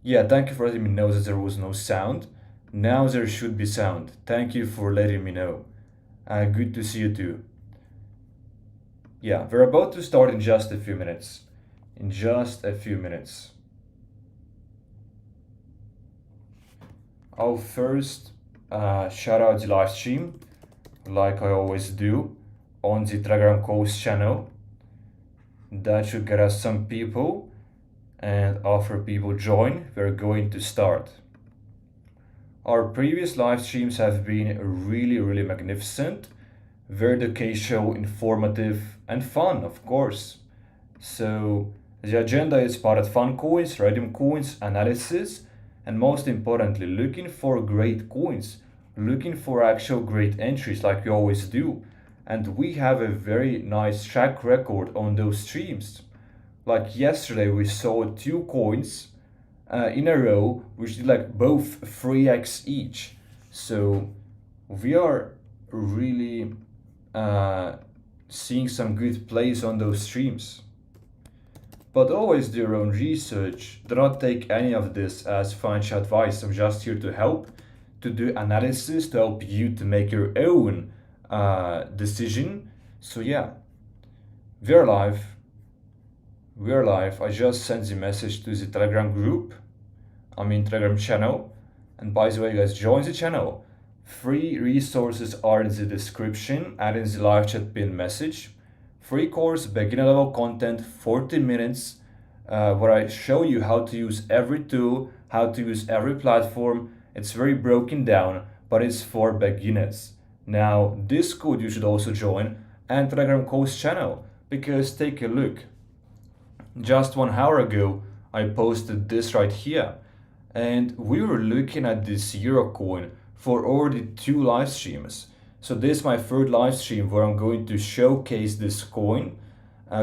Yeah, thank you for letting me know that there was no sound. Now there should be sound. Thank you for letting me know. Good to see you too. Yeah, we're about to start in just a few minutes. In just a few minutes. I'll first shout out the live stream, like I always do, on the Telegram Coast channel. That should get us some people, and after people join, we're going to start. Our previous live streams have been really magnificent, very educational, informative, and fun, of course. So the agenda is spotted fun coins, random coins, analysis, and most importantly, looking for great coins, looking for actual great entries like we always do. And we have a very nice track record on those streams. Like yesterday, we saw two coins in a row, which did like both 3x each. So we are really seeing some good plays on those streams. But always do your own research. Do not take any of this as financial advice. I'm just here to help, to do analysis, to help you to make your own decision. So yeah, we're live. We're live. I just sent the message to the Telegram group. Telegram channel. And by the way, guys, join the channel. Free resources are in the description and in the live chat pin message. Free course, beginner level content, 40 minutes, where I show you how to use every tool, how to use every platform. It's very broken down, but it's for beginners. Now, Discord you should also join, and Telegram Coast channel, because take a look. Just 1 hour ago, I posted this right here, and we were looking at this Euro coin for already 2 live streams. So this is my third live stream where I'm going to showcase this coin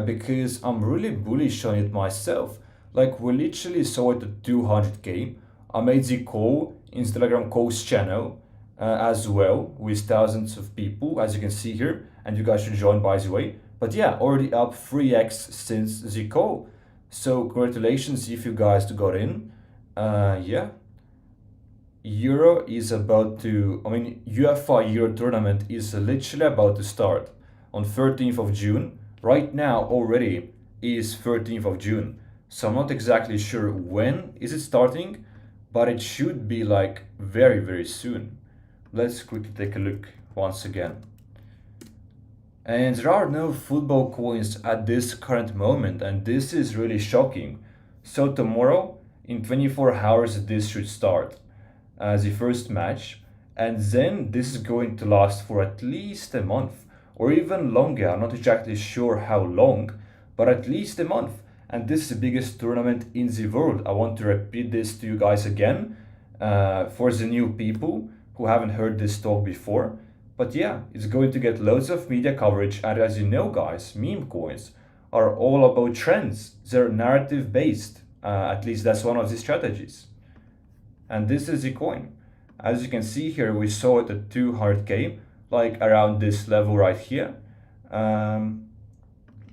because I'm really bullish on it myself. Like we literally saw it at 200k. I made the call in the Telegram Coast channel as well with thousands of people, as you can see here, and you guys should join by the way. But yeah, already up 3x since the call. So congratulations if you guys got in. Yeah. Euro is about to, UFI Euro tournament is literally about to start on 13th of June. Right now already is 13th of June. So I'm not exactly sure when is it starting, but it should be like very soon. Let's quickly take a look once again. And there are no football coins at this current moment, and this is really shocking. So tomorrow, in 24 hours, this should start as the first match, and then this is going to last for at least a month or even longer. I'm not exactly sure how long, but at least a month. And this is the biggest tournament in the world. I want to repeat this to you guys again for the new people who haven't heard this talk before. But yeah, it's going to get loads of media coverage, and as you know guys, meme coins are all about trends. They're narrative based, at least that's one of the strategies. And this is the coin. As you can see here, we saw it at 200k, like around this level right here. And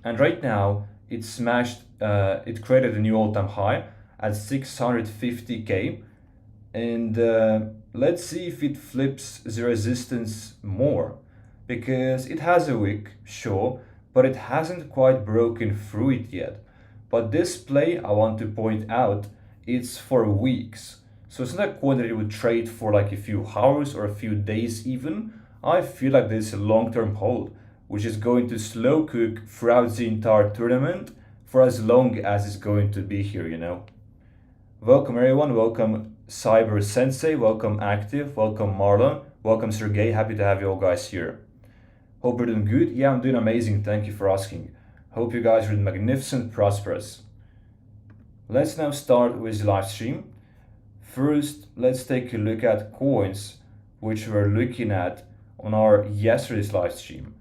right now it smashed, it created a new all-time high at 650k. And let's see if it flips the resistance more, because it has a wick, sure, but it hasn't quite broken through it yet. But this play, I want to point out, it's for weeks. So it's not a coin that you would trade for like a few hours or a few days even. I feel like this is a long-term hold, which is going to slow cook throughout the entire tournament for as long as it's going to be here, you know. Welcome everyone, welcome Cyber Sensei, welcome Active, welcome Marlon, welcome Sergey, happy to have you all guys here. Hope you're doing good. Yeah, I'm doing amazing, thank you for asking. Hope you guys are doing magnificent, prosperous. Let's now start with the live stream. First, let's take a look at coins which we're looking at on our yesterday's live stream.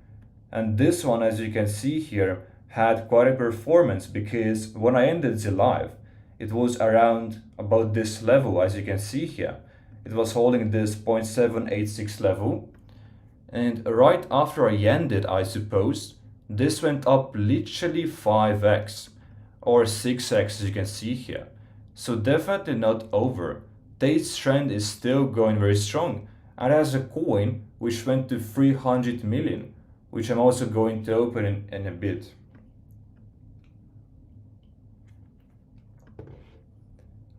And this one, as you can see here, had quite a performance because when I ended the live, it was around about this level, as you can see here. It was holding this 0.786 level. And right after I ended, I suppose, this went up literally 5x or 6x, as you can see here. So definitely not over. Tate's trend is still going very strong and has a coin which went to 300 million, which I'm also going to open in a bit.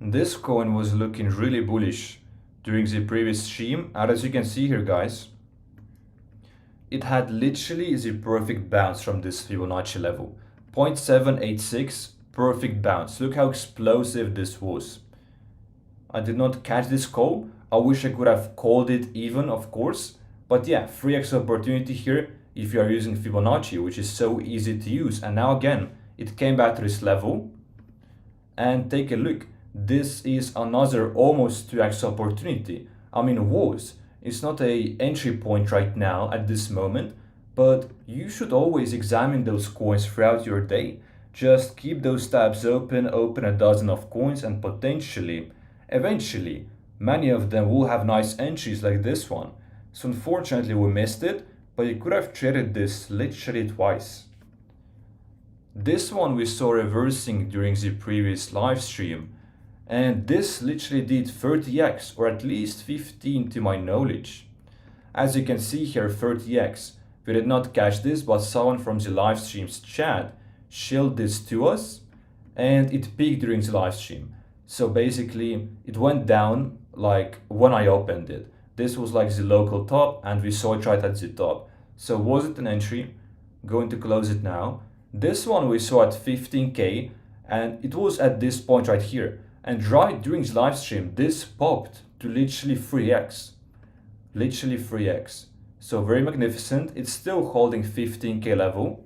This coin was looking really bullish during the previous stream, and as you can see here guys, it had literally the perfect bounce from this Fibonacci level. 0.786, perfect bounce. Look how explosive this was. I did not catch this call. I wish I could have called it even, of course. But yeah, 3x opportunity here if you are using Fibonacci, which is so easy to use. And now again, it came back to this level. And take a look. This is another almost 2x opportunity. I mean, was. It's not a entry point right now at this moment, but you should always examine those coins throughout your day. Just keep those tabs open a dozen of coins, and potentially, eventually, many of them will have nice entries like this one. So unfortunately we missed it, but you could have traded this literally twice. This one we saw reversing during the previous live stream, and this literally did 30x, or at least 15 to my knowledge. As you can see here, 30x. We did not catch this, but someone from the live stream's chat shilled this to us, and it peaked during the live stream. So basically, it went down like when I opened it. This was like the local top, and we saw it right at the top. So was it an entry? Going to close it now. This one we saw at 15k, and it was at this point right here. And right during the live stream, this popped to literally 3x. Literally 3x. So very magnificent. It's still holding 15k level.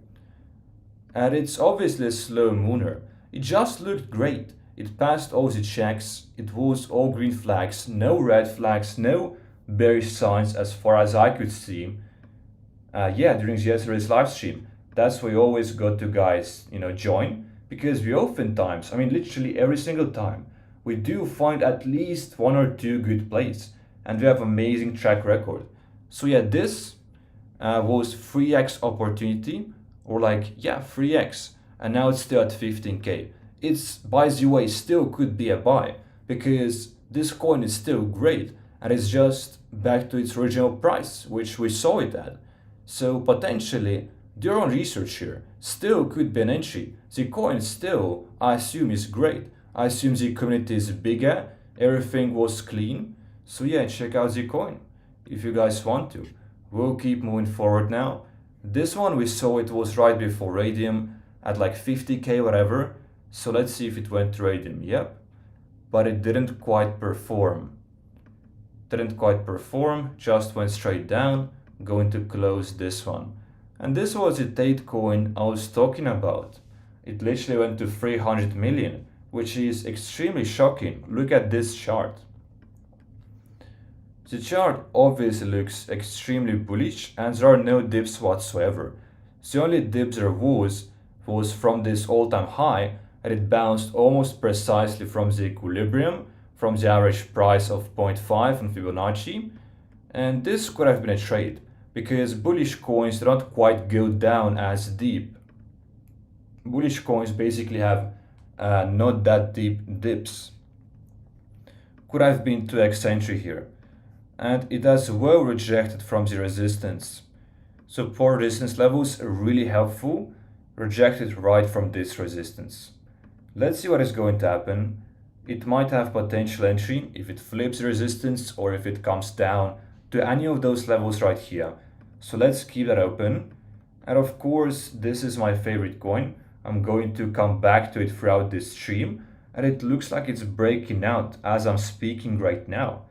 And it's obviously a slow mooner. It just looked great. It passed all the checks. It was all green flags, no red flags, no bearish signs as far as I could see. Yeah, during yesterday's live stream. That's why we always got to guys, join. Because we oftentimes, I mean literally every single time, we do find at least one or two good plays. And we have amazing track record. So yeah, this was 3x opportunity, or 3x. And now it's still at 15k. It's, by the way, still could be a buy, because this coin is still great. And it's just back to its original price, which we saw it at. So potentially, do your own research here. Still could be an entry. The coin still, I assume, is great. I assume the community is bigger. Everything was clean. So yeah, check out the coin if you guys want to. We'll keep moving forward now. This one we saw it was right before Radium at like 50k whatever. So let's see if it went to Radium. Yep. But it didn't quite perform. Just went straight down. Going to close this one. And this was the Tate coin I was talking about. It literally went to 300 million, which is extremely shocking. Look at this chart. The chart obviously looks extremely bullish, and there are no dips whatsoever. The only dip there was from this all-time high, and it bounced almost precisely from the equilibrium, from the average price of 0.5 on Fibonacci, and this could have been a trade, because bullish coins do not quite go down as deep. Bullish coins basically have not that deep dips. Could have been 2x entry here. And it has well rejected from the resistance. Support resistance levels are really helpful. Rejected right from this resistance. Let's see what is going to happen. It might have potential entry if it flips the resistance, or if it comes down to any of those levels right here. So let's keep that open. And of course, this is my favorite coin. I'm going to come back to it throughout this stream, and it looks like it's breaking out as I'm speaking right now.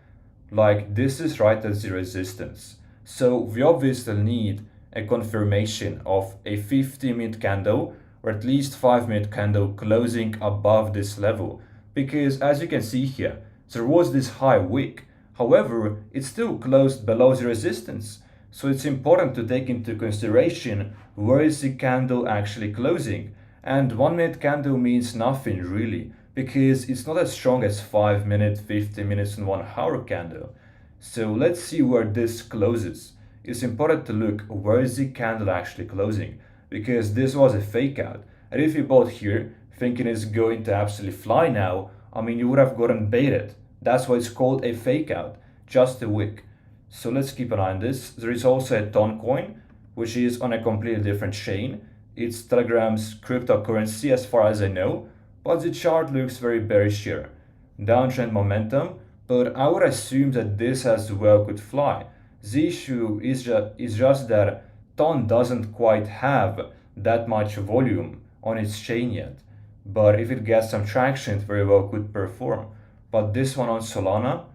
Like, this is right at the resistance. So we obviously need a confirmation of a 50-minute candle, or at least 5-minute candle closing above this level. Because as you can see here, there was this high wick. However, it still closed below the resistance. So it's important to take into consideration where is the candle actually closing. And 1-minute candle means nothing really, because it's not as strong as 5 minute, 50 minutes and 1 hour candle. So let's see where this closes. It's important to look where is the candle actually closing, because this was a fake out. And if you bought here thinking it's going to absolutely fly now, I mean, you would have gotten baited. That's why it's called a fake out, just a wick. So let's keep an eye on this. There is also a Ton coin, which is on a completely different chain. It's Telegram's cryptocurrency as far as I know, but the chart looks very bearish here. Downtrend momentum, but I would assume that this as well could fly. The issue is just that Ton doesn't quite have that much volume on its chain yet. But if it gets some traction, it very well could perform. But this one on Solana,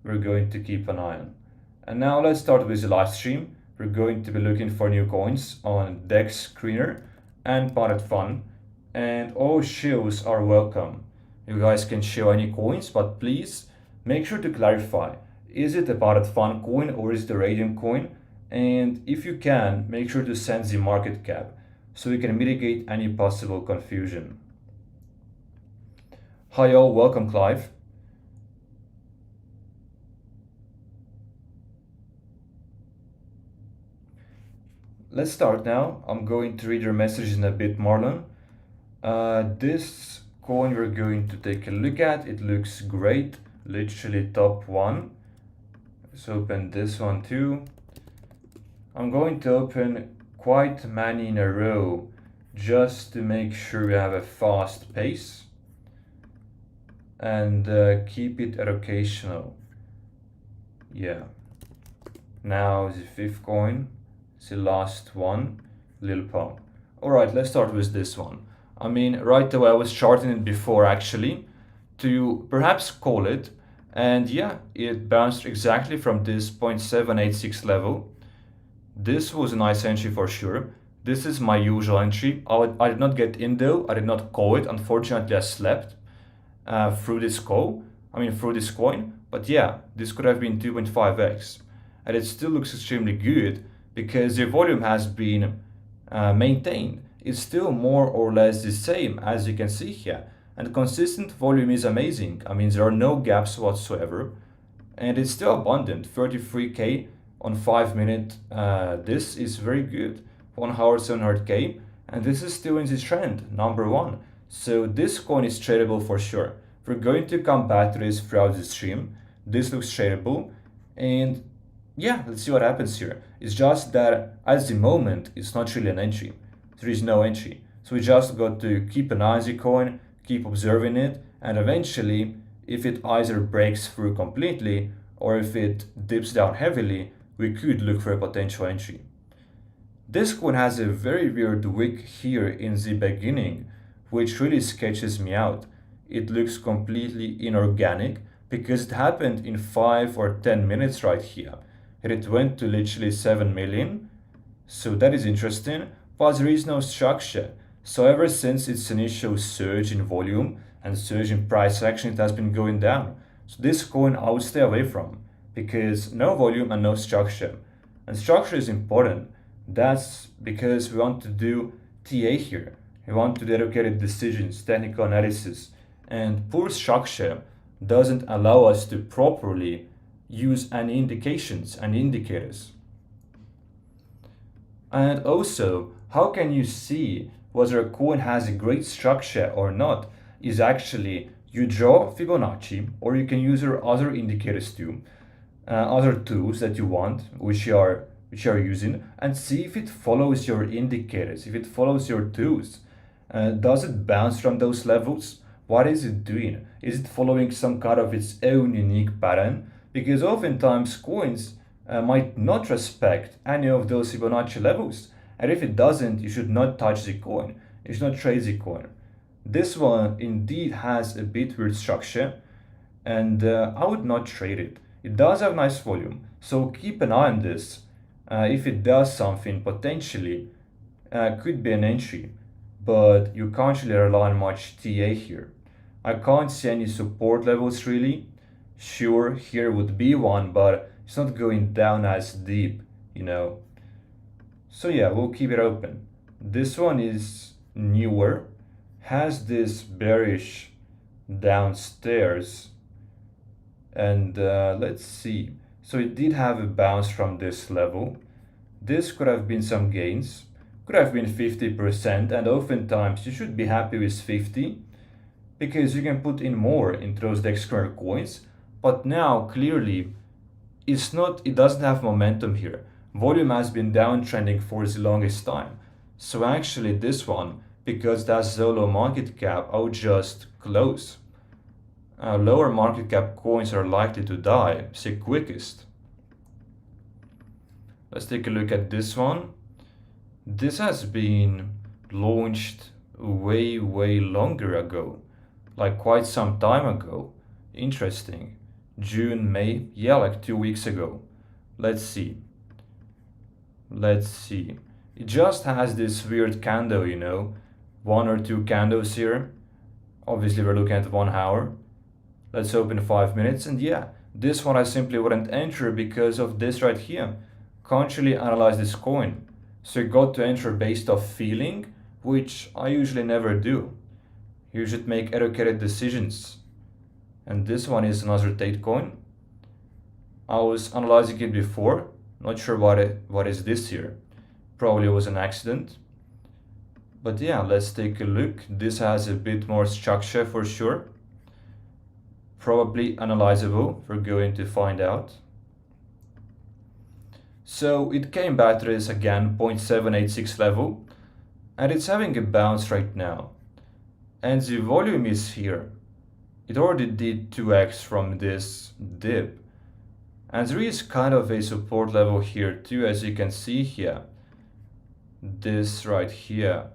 we're going to keep an eye on. And now let's start with the live stream. We're going to be looking for new coins on Dex Screener and Pirate Fun. And all shows are welcome. You guys can show any coins, but please make sure to clarify. Is it a Pirate Fun coin or is it a Radium coin? And if you can, make sure to send the market cap so we can mitigate any possible confusion. Hi all, welcome Clive. Let's start now. I'm going to read your messages in a bit, Marlon. This coin we're going to take a look at. It looks great, literally top one. Let's open this one too. I'm going to open quite many in a row just to make sure we have a fast pace and keep it educational. Yeah. Now the fifth coin, the last one, Lil Pump. All right, let's start with this one. I mean, right away I was charting it before actually to perhaps call it, and yeah, it bounced exactly from this 0.786 level. This was a nice entry for sure. This is my usual entry. I did not get in though. I did not call it. Unfortunately, I slept through this coin. But yeah, this could have been 2.5x. And it still looks extremely good because the volume has been maintained. It's still more or less the same as you can see here. And consistent volume is amazing. I mean, there are no gaps whatsoever. And it's still abundant, 33K on 5 minutes. This is very good. 1 hour, 700K. And this is still in the trend, number one. So this coin is tradable for sure. We're going to come back to this throughout the stream. This looks tradable. And yeah, let's see what happens here. It's just that at the moment, it's not really an entry. There is no entry. So we just got to keep an eye on the coin, keep observing it, and eventually, if it either breaks through completely or if it dips down heavily, we could look for a potential entry. This coin has a very weird wick here in the beginning, which really sketches me out. It looks completely inorganic because it happened in 5 or 10 minutes right here. And it went to literally 7 million. So that is interesting, but there is no structure. So ever since its initial surge in volume and surge in price action, it has been going down. So this coin I would stay away from because no volume and no structure. And structure is important. That's because we want to do TA here. We want to do educated decisions, technical analysis, and poor structure doesn't allow us to properly use any indications and indicators. And also, how can you see whether a coin has a great structure or not is actually you draw Fibonacci, or you can use your other indicators too, other tools that you want, which you are using, and see if it follows your indicators, if it follows your tools. Does it bounce from those levels? What is it doing? Is it following some kind of its own unique pattern? Because oftentimes coins might not respect any of those Fibonacci levels. And if it doesn't, you should not touch the coin. You should not trade the coin. This one indeed has a bit weird structure, and I would not trade it. It does have nice volume, so keep an eye on this. If it does something, potentially could be an entry, but you can't really rely on much TA here. I can't see any support levels really. Sure, here would be one, but it's not going down as deep, you know. So yeah, we'll keep it open. This one is newer, has this bearish downstairs, and let's see. So it did have a bounce from this level. This could have been some gains, could have been 50%, and oftentimes you should be happy with 50. because you can put in more into those DEX kernel coins, but now clearly it doesn't have momentum here. Volume has been downtrending for the longest time. So actually this one, because that's so low market cap, I would just close. Lower market cap coins are likely to die the quickest. Let's take a look at this one. This has been launched way longer ago, like quite some time ago. Interesting. June, May, yeah, like 2 weeks ago. Let's see. It just has this weird candle, you know, 1 or 2 candles here. Obviously we're looking at 1 hour. Let's open 5 minutes, and yeah, this one I simply wouldn't enter because of this right here. Can't really analyze this coin. So you got to enter based off feeling, which I usually never do. You should make educated decisions. And this one is another Tate coin. I was analyzing it before, not sure what is this here. Probably was an accident. But yeah, let's take a look. This has a bit more structure for sure. Probably analyzable, we're going to find out. So it came back to this again, 0.786 level, and it's having a bounce right now. And the volume is here. It already did 2x from this dip. And there is kind of a support level here too, as you can see here. This right here.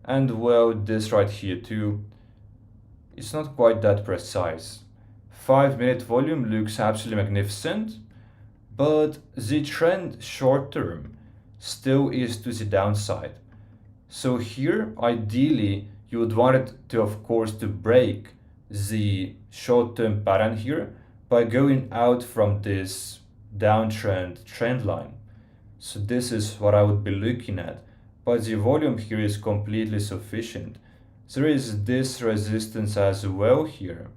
And well, this right here too. It's not quite that precise. 5-minute volume looks absolutely magnificent, but the trend short term still is to the downside. So here, ideally, you would want it to, of course, to break the short-term pattern here by going out from this downtrend trend line. So this is what I would be looking at, but the volume here is completely sufficient. There is this resistance as well here,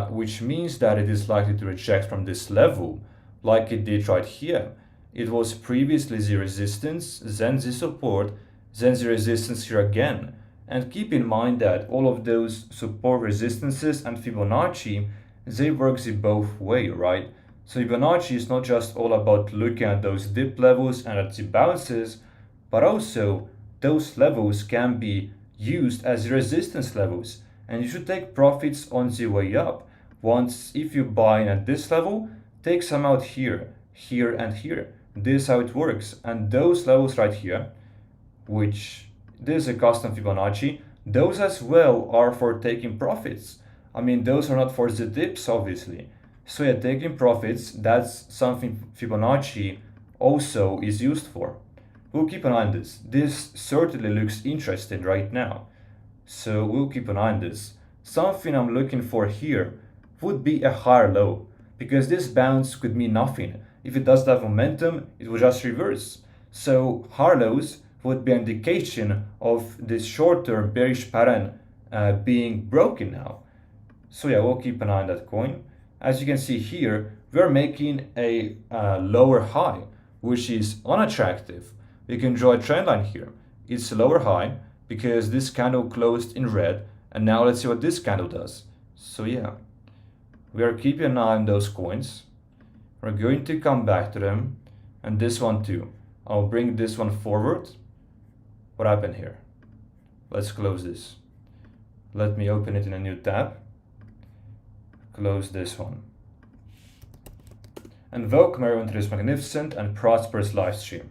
which means that it is likely to reject from this level, like it did right here. It was previously the resistance, then the support, then the resistance here again. And keep in mind that all of those support resistances and Fibonacci, they work the both way, right? So Fibonacci is not just all about looking at those dip levels and at the bounces, but also those levels can be used as resistance levels, and you should take profits on the way up. Once, if you buy in at this level, take some out here, here and here. This is how it works. And those levels right here, which this is a custom Fibonacci, those as well are for taking profits. I mean, those are not for the dips, obviously. So yeah, taking profits, that's something Fibonacci also is used for. We'll keep an eye on this. This certainly looks interesting right now. So we'll keep an eye on this. Something I'm looking for here would be a higher low, because this bounce could mean nothing. If it does have momentum, it will just reverse. So higher lows would be an indication of this short-term bearish pattern being broken now. So yeah, we'll keep an eye on that coin. As you can see here, we're making a lower high, which is unattractive. We can draw a trend line here. It's a lower high because this candle closed in red, and now let's see what this candle does. So yeah, we are keeping an eye on those coins. We're going to come back to them, and this one too. I'll bring this one forward. What happened here? Let's close this. Let me open it in a new tab. Close this one. And welcome everyone to this magnificent and prosperous live stream.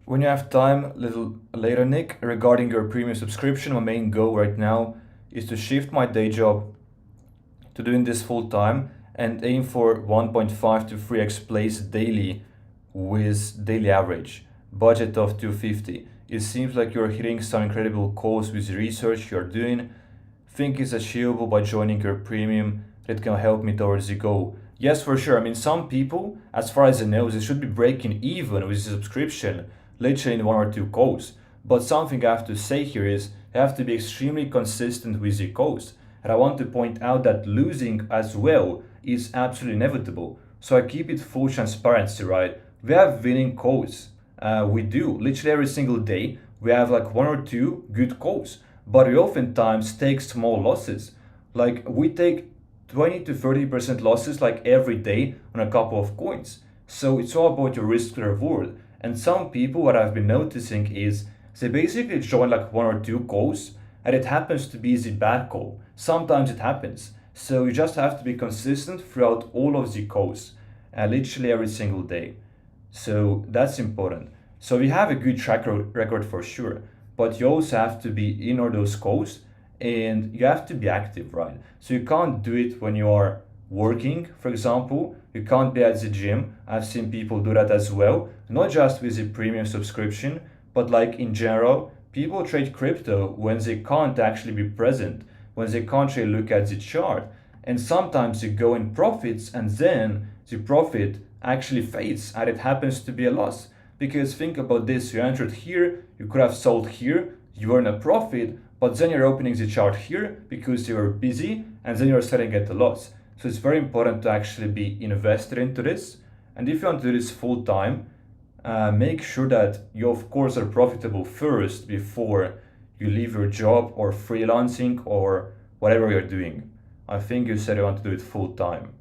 When you have time, a little later, Nick, regarding your premium subscription, my main goal right now is to shift my day job to doing this full time and aim for 1.5 to 3x plays daily with daily average, budget of 250. It seems like you're hitting some incredible goals with the research you're doing. Think it's achievable by joining your premium that can help me towards the goal. Yes, for sure. I mean, some people, as far as I know, they should be breaking even with the subscription literally in 1 or 2 calls. But something I have to say here is you have to be extremely consistent with your calls. And I want to point out that losing as well is absolutely inevitable. So I keep it full transparency, right? We have winning calls. We do literally every single day. We have like one or two good calls, but we oftentimes take small losses. Like we take 20 to 30% losses like every day on a couple of coins. So it's all about your risk to reward. And some people, what I've been noticing is they basically join like one or two calls and it happens to be the bad call. Sometimes it happens. So you just have to be consistent throughout all of the calls, literally every single day. So that's important. So we have a good record for sure, but you also have to be in all those calls and you have to be active, right? So you can't do it when you are working, for example. You can't be at the gym. I've seen people do that as well, not just with a premium subscription, but like in general, people trade crypto when they can't actually be present, when they can't really look at the chart. And sometimes you go in profits and then the profit actually fades and it happens to be a loss. Because think about this, you entered here, you could have sold here, you earn a profit, but then you're opening the chart here because you're busy and then you're selling at a loss. So it's very important to actually be invested into this. And if you want to do this full time, make sure that you of course are profitable first before you leave your job or freelancing or whatever you're doing. I think you said you want to do it full time.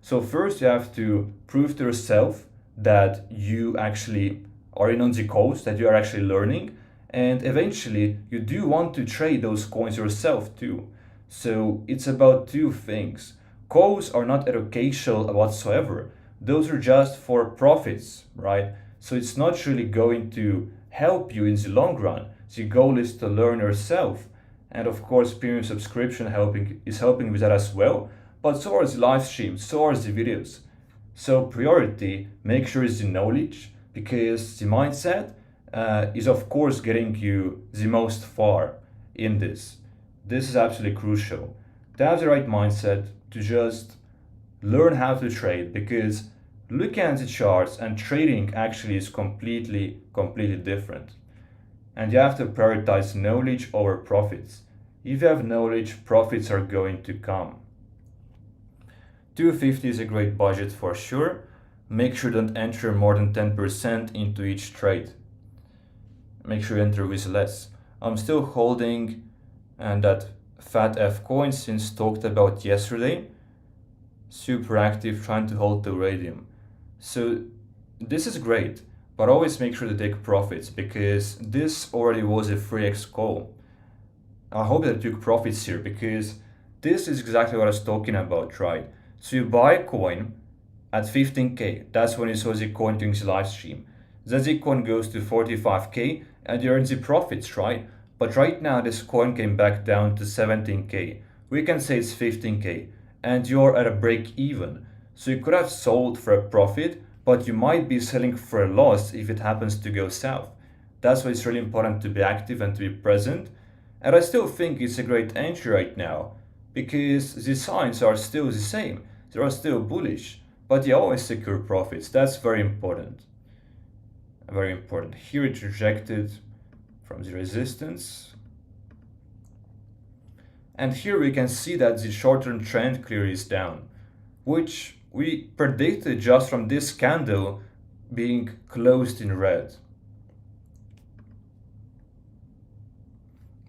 So first you have to prove to yourself that you actually are in on the calls, that you are actually learning, and eventually you do want to trade those coins yourself too. So it's about two things. Calls are not educational whatsoever. Those are just for profits, right? So it's not really going to help you in the long run. The goal is to learn yourself. And of course, premium subscription is helping with that as well. But so are the live streams, so are the videos. So priority, make sure is the knowledge, because the mindset is of course getting you the most far in this. This is absolutely crucial. To have the right mindset, to just learn how to trade, because looking at the charts and trading actually is completely different. And you have to prioritize knowledge over profits. If you have knowledge, profits are going to come. 250 is a great budget for sure. Make sure don't enter more than 10% into each trade. Make sure you enter with less. I'm still holding and that fat F coin since talked about yesterday. Super active, trying to hold the radium. So this is great, but always make sure to take profits because this already was a 3x call. I hope that you took profits here because this is exactly what I was talking about, right? So you buy a coin at 15k, that's when you saw the coin during the live stream. Then the coin goes to 45k and you earn the profits, right? But right now this coin came back down to 17k. We can say it's 15k and you're at a break even. So you could have sold for a profit, but you might be selling for a loss if it happens to go south. That's why it's really important to be active and to be present. And I still think it's a great entry right now because the signs are still the same. They are still bullish, but you always secure profits. That's very important. Very important. Here it rejected from the resistance. And here we can see that the short-term trend clearly is down, which we predicted just from this candle being closed in red.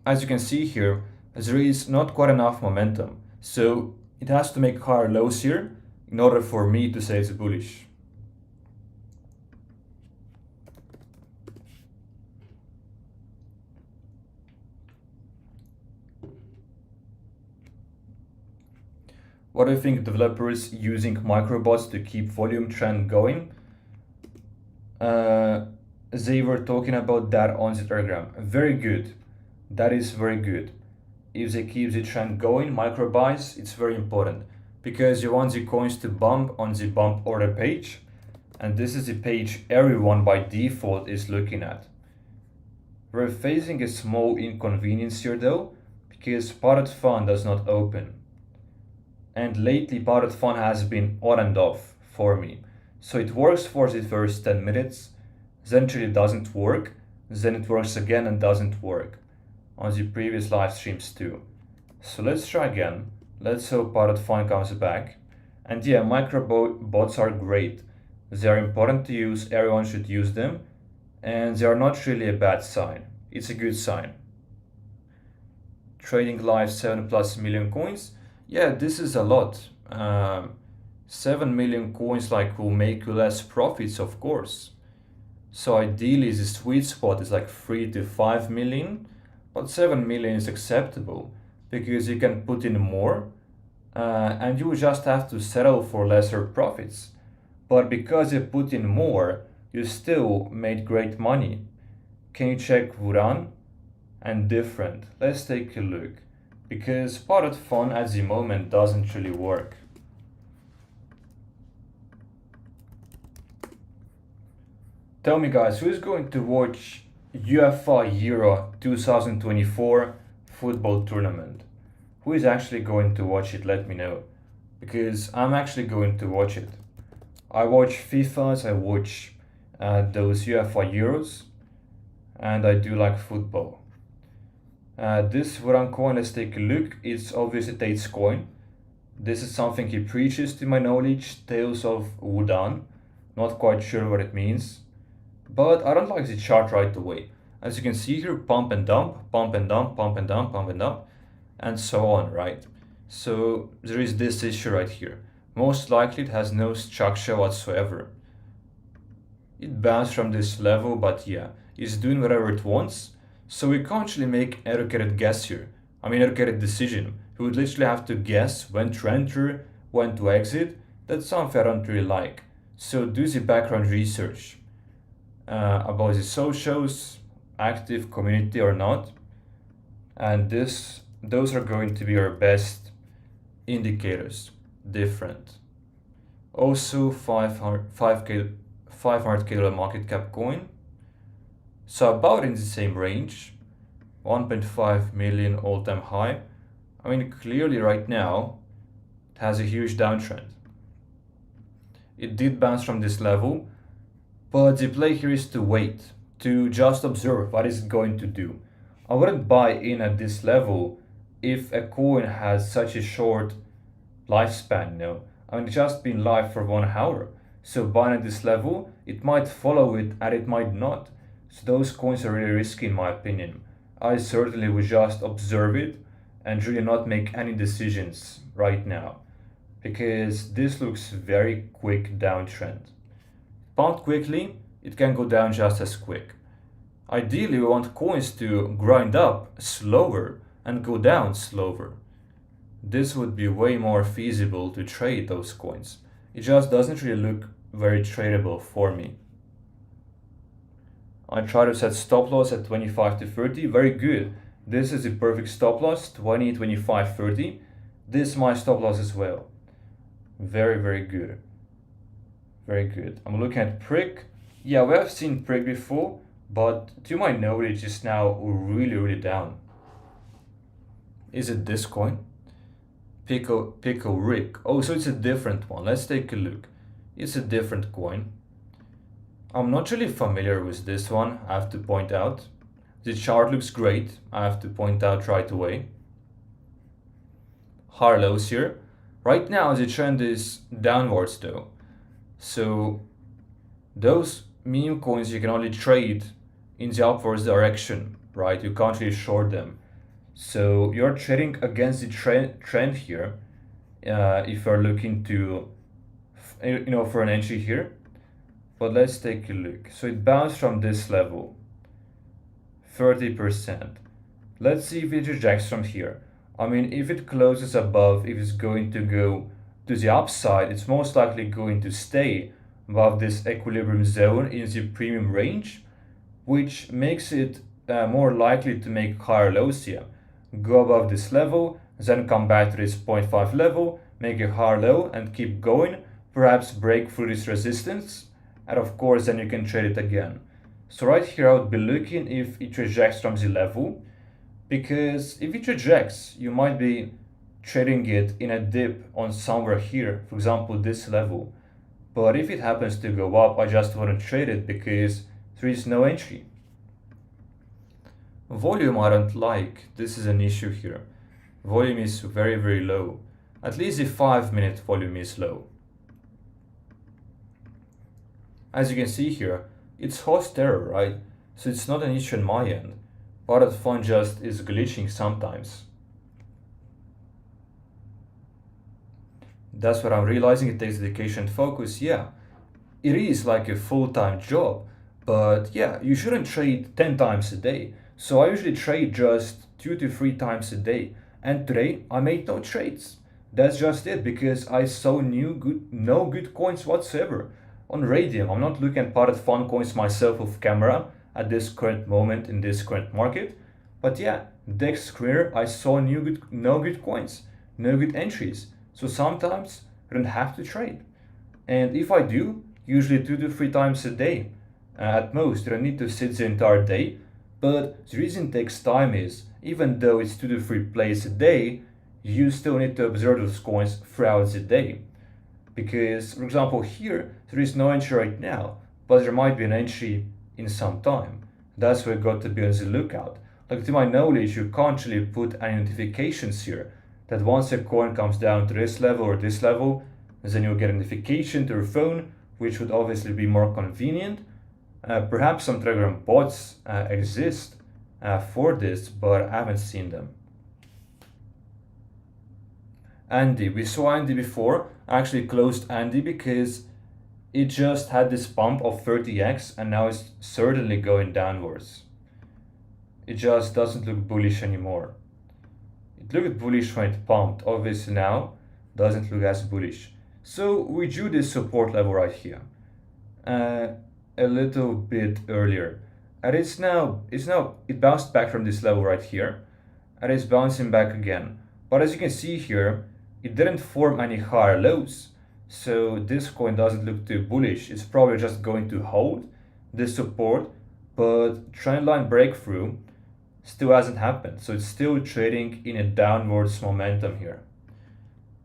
As you can see here, there is not quite enough momentum, so it has to make higher lows here in order for me to say it's bullish. What do you think developers using microbots to keep volume trend going? They were talking about that on the Telegram. Very good. That is very good. If they keep the trend going, microbuys, it's very important because you want the coins to bump on the bump order page. And this is the page everyone by default is looking at. We're facing a small inconvenience here though, because Parrot Fund does not open. And lately Parrot Fund has been on and off for me. So it works for the first 10 minutes, then it really doesn't work, then it works again and doesn't work. On the previous live streams too. So let's try again. Let's hope Parrot Fund comes back And yeah, bots are great. They are important to use, everyone should use them, and they are not really a bad sign. It's a good sign. Trading live 7 plus million coins. Yeah, this is a lot. 7 million coins like will make you less profits, of course. So ideally the sweet spot is like 3 to 5 million, but 7 million is acceptable because you can put in more and you just have to settle for lesser profits. But because you put in more, you still made great money. Can you check Wuran? And different. Let's take a look. Because spotted fun at the moment doesn't really work. Tell me guys, who's going to watch UEFA Euro 2024 football tournament? Who is actually going to watch it? Let me know. Because I'm actually going to watch it. I watch FIFAs, I watch those UEFA Euros, and I do like football. This Wuran coin, let's take a look. It's obviously Tate's coin. This is something he preaches to my knowledge, Tales of Wudan. Not quite sure what it means. But I don't like the chart right away. As you can see here, pump and dump, pump and dump, pump and dump, pump and dump, and so on, right? So there is this issue right here. Most likely it has no structure whatsoever. It bounced from this level, but yeah, it's doing whatever it wants. So we can't really make educated guess here. Educated decision. We would literally have to guess when to enter, when to exit. That's something I don't really like. So do the background research about the socials, active community or not. And those are going to be our best indicators. Different. Also 500k market cap coin. So about in the same range, 1.5 million all-time high. Clearly right now, it has a huge downtrend. It did bounce from this level, but the play here is to wait, to just observe what it's going to do. I wouldn't buy in at this level if a coin has such a short lifespan, it's just been live for 1 hour. So buying at this level, it might follow it and it might not. So those coins are really risky in my opinion. I certainly would just observe it and really not make any decisions right now. Because this looks very quick downtrend. Pump quickly, it can go down just as quick. Ideally, we want coins to grind up slower and go down slower. This would be way more feasible to trade those coins. It just doesn't really look very tradable for me. I try to set stop loss at 25 to 30, very good. This is the perfect stop loss, 20, 25, 30. This is my stop loss as well. Very, very good. Very good. I'm looking at Prick. Yeah, we have seen Prick before, but to my knowledge, it's now really, really down. Is it this coin? Pico Rick. Oh, so it's a different one. Let's take a look. It's a different coin. I'm not really familiar with this one, I have to point out. The chart looks great, I have to point out right away. Higher lows here. Right now the trend is downwards though. So those meme coins you can only trade in the upwards direction, right? You can't really short them. So you're trading against the trend here. If you're looking to, for an entry here. But let's take a look. So it bounced from this level, 30%. Let's see if it rejects from here. If it closes above, if it's going to go to the upside, it's most likely going to stay above this equilibrium zone in the premium range, which makes it more likely to make higher lows here. Go above this level, then come back to this 0.5 level, make a higher low and keep going, perhaps break through this resistance, and of course then you can trade it again. So right here I would be looking if it rejects from the level, because if it rejects, you might be trading it in a dip on somewhere here, for example this level. But if it happens to go up, I just wouldn't trade it because there is no entry. Volume I don't like, this is an issue here. Volume is very, very low. At least the 5-minute volume is low. As you can see here, it's host error, right? So it's not an issue on my end. Parrot Fun just is glitching sometimes. That's what I'm realizing. It takes dedication and focus. Yeah, it is like a full-time job, but yeah, you shouldn't trade 10 times a day. So I usually trade just 2 to 3 times a day, and today I made no trades. That's just it, because I saw no good coins whatsoever on Radium. I'm not looking at Parrot Fun coins myself off camera at this current moment in this current market, but yeah, Dex Screener, I saw no good coins, no good entries. So sometimes I don't have to trade. And if I do, usually 2 to 3 times a day at most. You don't need to sit the entire day. But the reason it takes time is, even though it's 2 to 3 plays a day, you still need to observe those coins throughout the day. Because, for example, here, there is no entry right now, but there might be an entry in some time. That's why you got to be on the lookout. Like, to my knowledge, you can't really put any notifications here that once a coin comes down to this level or this level, then you'll get a notification to your phone, which would obviously be more convenient. Perhaps some Telegram bots exist for this, but I haven't seen them. Andy, we saw Andy before. I actually closed Andy because it just had this pump of 30x and now it's certainly going downwards. It just doesn't look bullish anymore. It looked bullish when it pumped, obviously now doesn't look as bullish. So we drew this support level right here a little bit earlier, and it bounced back from this level right here, and it's bouncing back again. But as you can see here, it didn't form any higher lows, so this coin doesn't look too bullish. It's probably just going to hold this support, but trendline breakthrough still hasn't happened, so it's still trading in a downwards momentum here.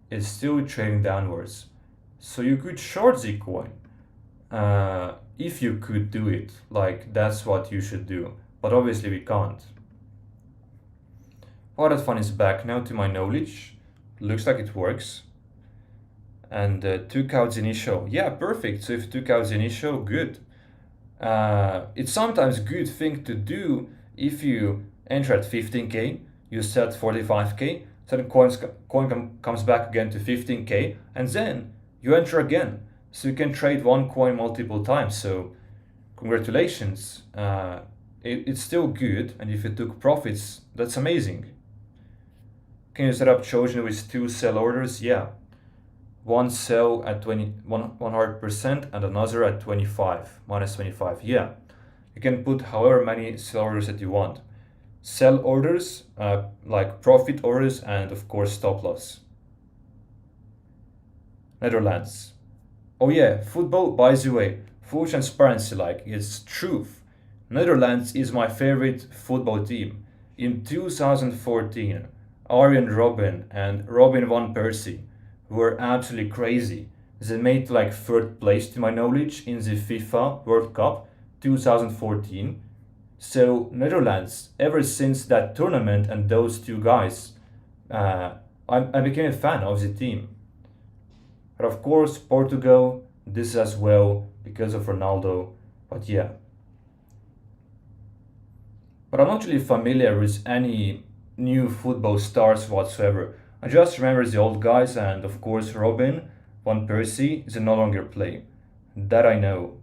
It's still trading downwards, so you could short the coin if you could do it. Like, that's what you should do, but obviously we can't. Parrot Fun is back now, to my knowledge. Looks like it works. And took out the initial. Yeah, perfect. So if took out the initial, good. It's sometimes a good thing to do if you enter at 15k, you set 45k, so the coin comes back again to 15k, and then you enter again. So you can trade one coin multiple times. So congratulations. It's still good, and if you took profits, that's amazing. Can you set up Trojan with 2 sell orders? Yeah. One sell at 100% and another at 25, minus 25. Yeah. You can put however many sell orders that you want. Sell orders, like profit orders, and of course stop loss. Netherlands. Oh yeah, football, by the way, full transparency, like, it's truth. Netherlands is my favorite football team. In 2014, Arjen Robben and Robin van Persie were absolutely crazy. They made like 3rd place, to my knowledge, in the FIFA World Cup 2014. So Netherlands, ever since that tournament and those two guys, I became a fan of the team. But of course, Portugal, this as well, because of Ronaldo, but yeah. But I'm not really familiar with any new football stars whatsoever. I just remember the old guys, and of course Robin van Persie is no longer play. That I know.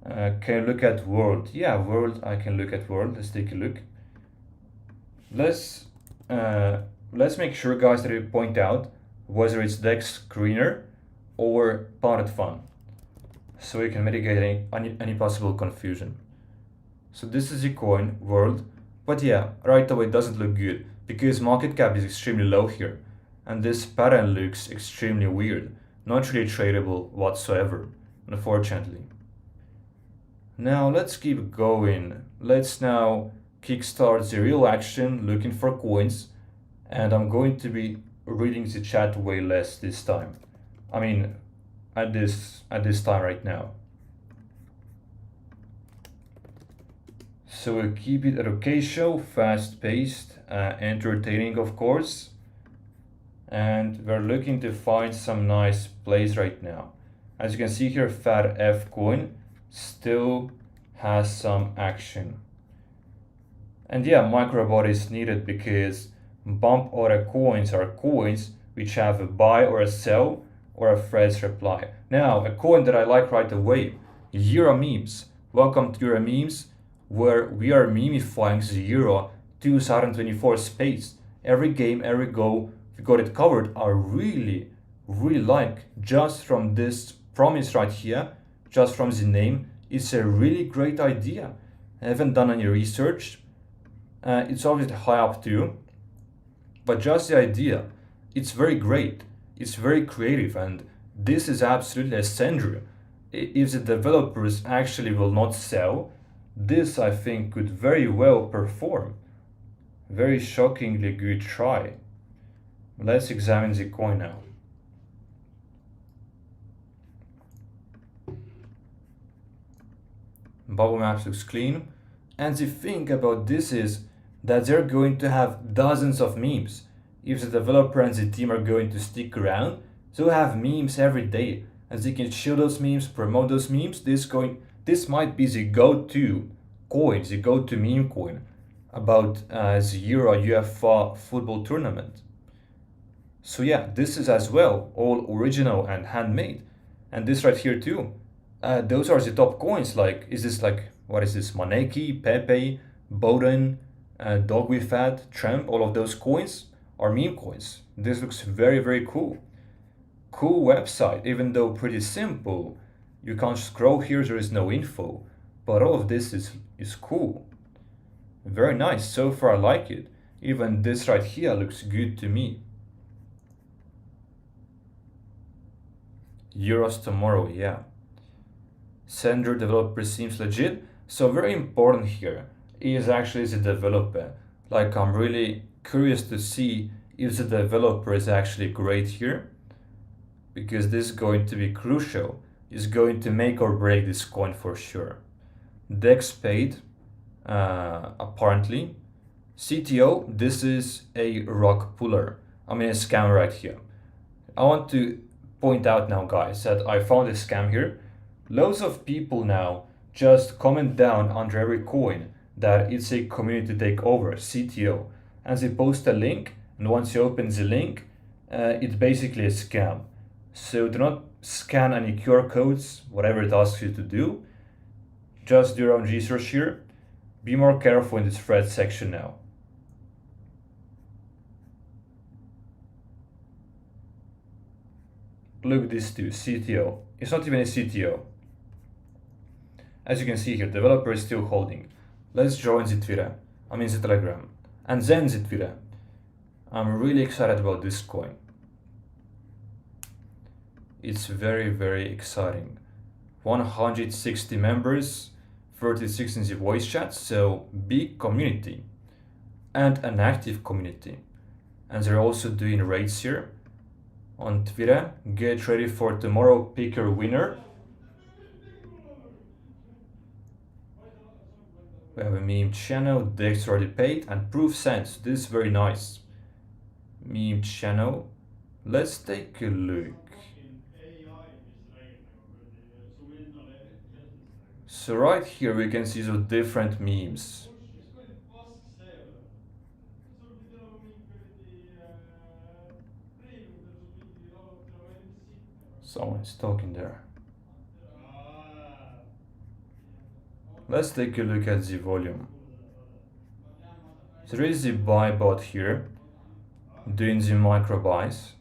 Can you look at world? Yeah, world, I can look at world. Let's take a look. Let's make sure, guys, that we point out whether it's Dex Screener or Parrot Fun, so we can mitigate any possible confusion. So this is the coin, world, but yeah, right away it doesn't look good because market cap is extremely low here, and this pattern looks extremely weird, not really tradable whatsoever, unfortunately. Now let's keep going. Let's now kickstart the real action, looking for coins, and I'm going to be reading the chat way less this time. I mean, at this time right now. So we'll keep it educational, fast-paced, entertaining, of course. and we're looking to find some nice plays right now. As you can see here, Fat F coin still has some action. And yeah, microbot is needed because bump order coins are coins which have a buy or a sell or a threads reply. Now, a coin that I like right away, Euro memes. Welcome to Euro memes, where we are memifying the Euro 2024 space. Every game, every go, we got it covered. I really, really like just from this promise right here, just from the name. It's a really great idea. I haven't done any research. It's obviously high up too, but just the idea, it's very great. It's very creative, and this is absolutely essential. If the developers actually will not sell, this I think could very well perform. Very shockingly good try. Let's examine the coin now. Bubble maps looks clean. And the thing about this is that they're going to have dozens of memes. If the developer and the team are going to stick around, they'll have memes every day. And they can show those memes, promote those memes. This might be the go-to coin, the go-to meme coin about the Euro UEFA football tournament. So yeah, this is as well all original and handmade. And this right here too. Those are the top coins. Like, is this like, what is this? Maneki, Pepe, Bowden, Dog with Fat, Tramp, all of those coins are meme coins. This looks very, very cool. Cool website, even though pretty simple. You can't scroll here, there is no info. But all of this is cool. Very nice, so far I like it. Even this right here looks good to me. Euros tomorrow, yeah. Sender developer seems legit. So very important here is actually the developer. Like, I'm really curious to see if the developer is actually great here, because this is going to be crucial. It's going to make or break this coin for sure. Dex paid, apparently. CTO, this is a rock puller. I mean a scam right here. I want to point out now, guys, that I found a scam here. Loads of people now just comment down under every coin that it's a community takeover, CTO, and they post a link, and once you open the link, it's basically a scam. So do not scan any QR codes, whatever it asks you to do. Just do your own research here. Be more careful in this thread section now. Look, this too, CTO. It's not even a CTO. As you can see here, developer is still holding. Let's join the Twitter. I mean the Telegram. And then the Twitter. I'm really excited about this coin. It's very, very exciting. 160 members, 36 in the voice chat, so big community. And an active community. And they're also doing raids here on Twitter. Get ready for tomorrow, pick your winner. We have a meme channel, Dex already paid, and proof sent. This is very nice. Meme channel. Let's take a look. So right here we can see the different memes. Someone's talking there. Let's take a look at the volume. There is the buy bot here, doing the micro buys.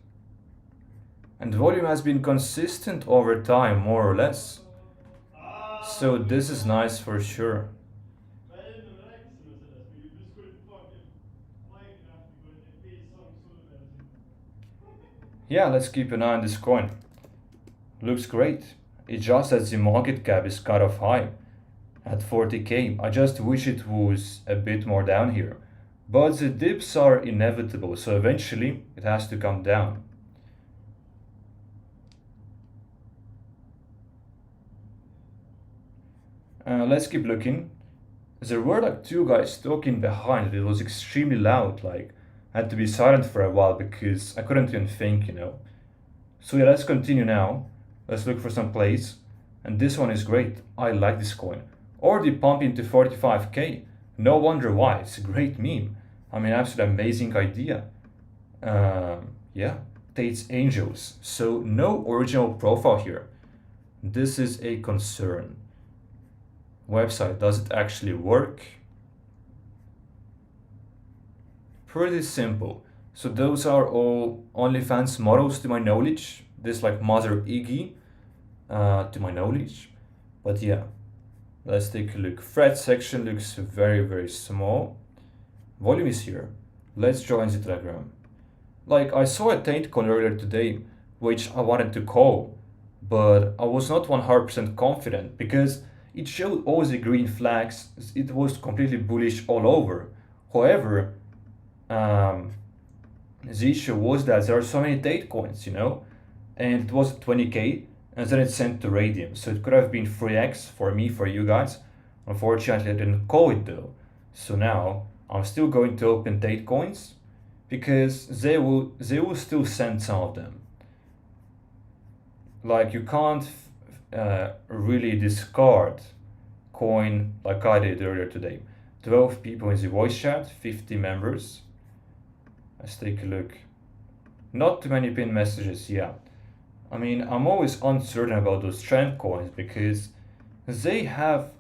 And the volume has been consistent over time, more or less. So this is nice for sure. Yeah, let's keep an eye on this coin. Looks great. It's just that the market cap is kind of high at 40k. I just wish it was a bit more down here. But the dips are inevitable, so eventually it has to come down. Let's keep looking. There were like two guys talking behind. It was extremely loud, like I had to be silent for a while because I couldn't even think. So yeah, let's continue now. Let's look for some plays. And this one is great. I like this coin. Already pumping to 45k. No wonder why. It's a great meme. I mean, absolutely amazing idea. Yeah, Tate's Angels. So no original profile here. This is a concern. Website, does it actually work? Pretty simple. So those are all OnlyFans models to my knowledge. This like Mother Iggy to my knowledge. But yeah, let's take a look. Thread section looks very, very small. Volume is here. Let's join the Telegram. Like I saw a Tate coin earlier today, which I wanted to call, but I was not 100% confident because it showed all the green flags. It was completely bullish all over. However, um, the issue was that there are so many Tate coins, and it was 20k, and then it sent to Radium. So it could have been 3x for me, for you guys. Unfortunately, I didn't call it though. So now I'm still going to open Tate coins because they will still send some of them. Like you can't really discard coin like I did earlier today. 12 people in the voice chat, 50 members. Let's take a look. Not too many pinned messages, yeah. I mean, I'm always uncertain about those trend coins because they have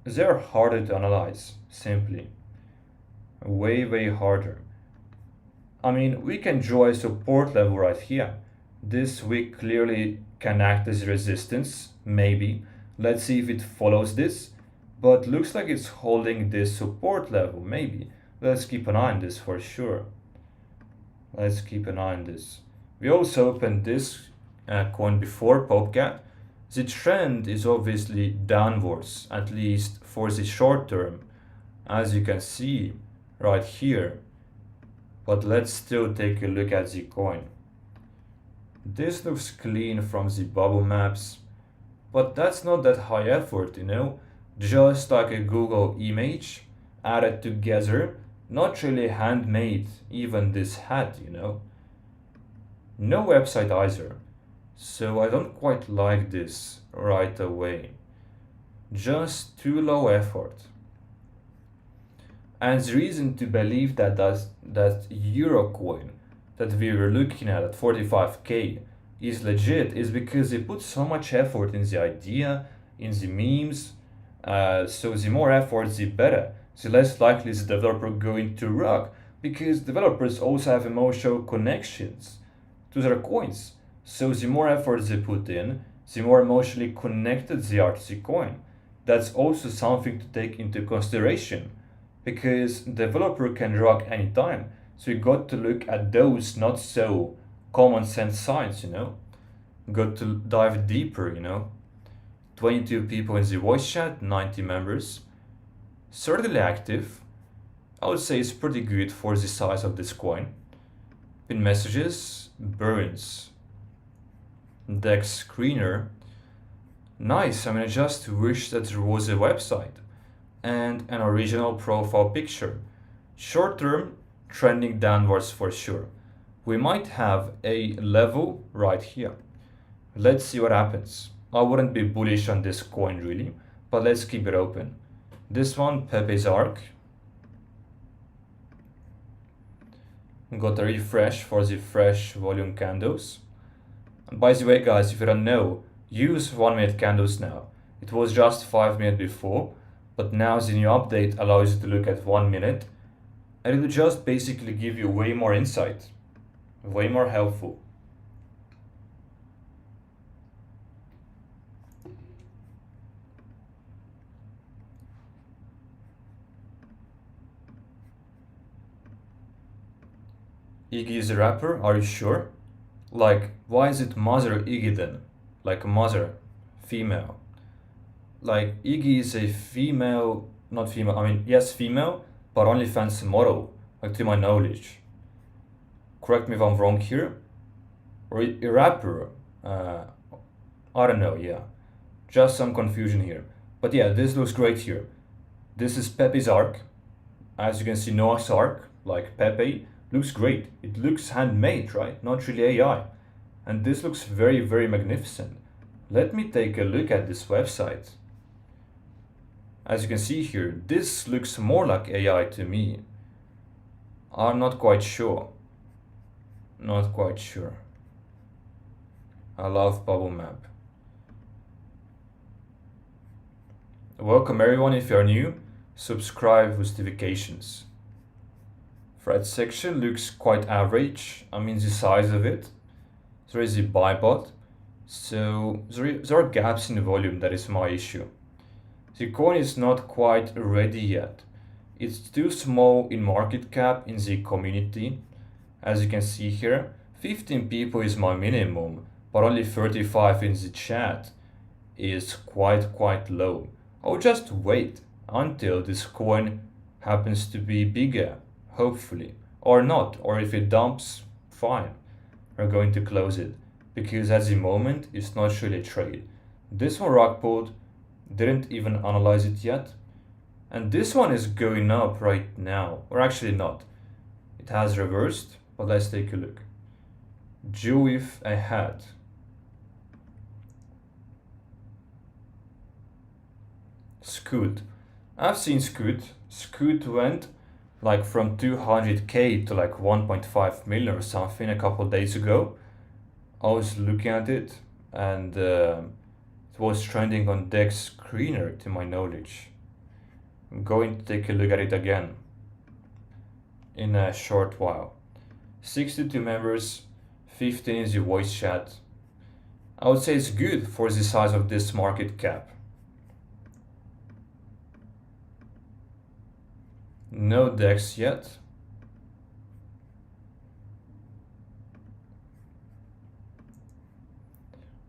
they're harder to analyze, simply. Way, way harder. I mean, we can draw a support level right here. This week clearly can act as resistance, maybe. Let's see if it follows this. But looks like it's holding this support level, maybe. Let's keep an eye on this for sure. Let's keep an eye on this. We also opened this coin before, PopCat. The trend is obviously downwards, at least for the short term, as you can see right here. But let's still take a look at the coin. This looks clean from the bubble maps, but that's not that high effort. Just like a Google image added together, not really handmade, even this hat. No website either, so I don't quite like this right away. Just too low effort. And the reason to believe that euro coin that we were looking at 45k is legit is because they put so much effort in the idea, in the memes. So the more effort, the better. The less likely is the developer going to rock, because developers also have emotional connections to their coins. So the more effort they put in, the more emotionally connected they are to the coin. That's also something to take into consideration, because developer can rock anytime. So you got to look at those not so common sense signs. Got to dive deeper. 22 people in the voice chat, 90 members. Certainly active. I would say it's pretty good for the size of this coin. Pin messages, burns. Dex screener. Nice, I mean, I just wish that there was a website and an original profile picture. Short term, trending downwards for sure. We might have a level right here. Let's see what happens. I wouldn't be bullish on this coin really, but let's keep it open. This one, Pepe's Arc. Got a refresh for the fresh volume candles. And by the way, guys, if you don't know, use 1 minute candles now. It was just 5 minutes before, but now the new update allows you to look at 1 minute, and it will just basically give you way more insight, way more helpful. Iggy is a rapper, are you sure? Like, why is it Mother Iggy then? Like mother, female. Like, Iggy is a female, not female, I mean, yes, female, but OnlyFans model, like to my knowledge. Correct me if I'm wrong here. Or a rapper, I don't know, yeah. Just some confusion here. But yeah, this looks great here. This is Pepe's Arc. As you can see, Noah's Arc. like Pepe, looks great. It looks handmade, right? Not really AI. And this looks very, very magnificent. Let me take a look at this website. As you can see here, this looks more like AI to me. I'm not quite sure. Not quite sure. I love bubble map. Welcome everyone if you're new. Subscribe with notifications. Thread section looks quite average. I mean the size of it. There is a buy bot. So there are gaps in the volume, that is my issue. The coin is not quite ready yet. It's too small in market cap in the community. As you can see here, 15 people is my minimum, but only 35 in the chat is quite low. I'll just wait until this coin happens to be bigger, hopefully, or not, or if it dumps, fine. We're going to close it, because at the moment it's not really a trade. This one rockport didn't even analyze it yet, and this one is going up right now, or actually not. It has reversed, but let's take a look. Juif ahead. Scoot. I've seen Scoot. Scoot went like from 200k to like 1.5 million or something a couple days ago. I was looking at it and it was trending on Dex Screener to my knowledge. I'm going to take a look at it again in a short while. 62 members, 15 is the voice chat. I would say it's good for the size of this market cap. No Dex yet.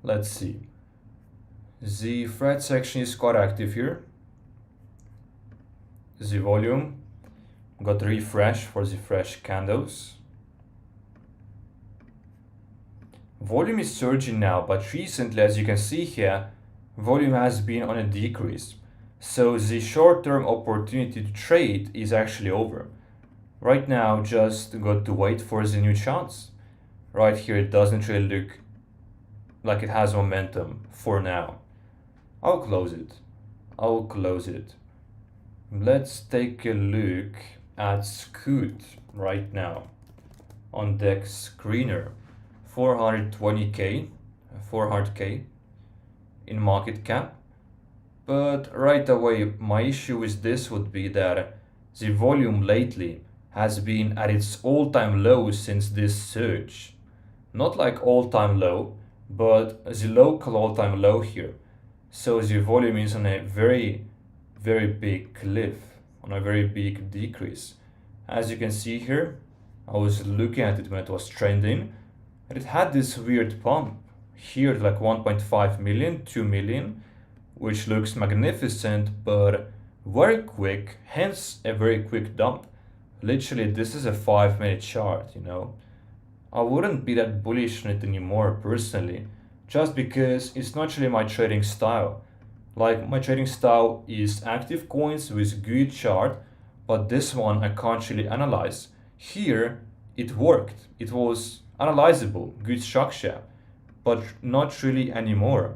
Let's see. The thread section is quite active here. The volume got refresh for the fresh candles. Volume is surging now, but recently, as you can see here, volume has been on a decrease. So the short-term opportunity to trade is actually over. Right now, just got to wait for the new chance. Right here, it doesn't really look like it has momentum for now. I'll close it. I'll close it. Let's take a look at Scoot right now on Dex Screener. 420k, 400k in market cap. But right away, my issue with this would be that the volume lately has been at its all-time low since this surge. Not like all-time low, but the local all-time low here. So the volume is on a very big cliff, on a very big decrease. As you can see here, I was looking at it when it was trending, and it had this weird pump here, like 1.5 million, 2 million, which looks magnificent, but very quick, hence a very quick dump. Literally, this is a 5-minute chart, you know. I wouldn't be that bullish on it anymore personally, just because it's not really my trading style. Like, my trading style is active coins with good chart, but this one I can't really analyze. Here, it worked. It was analyzable, good structure, but not really anymore.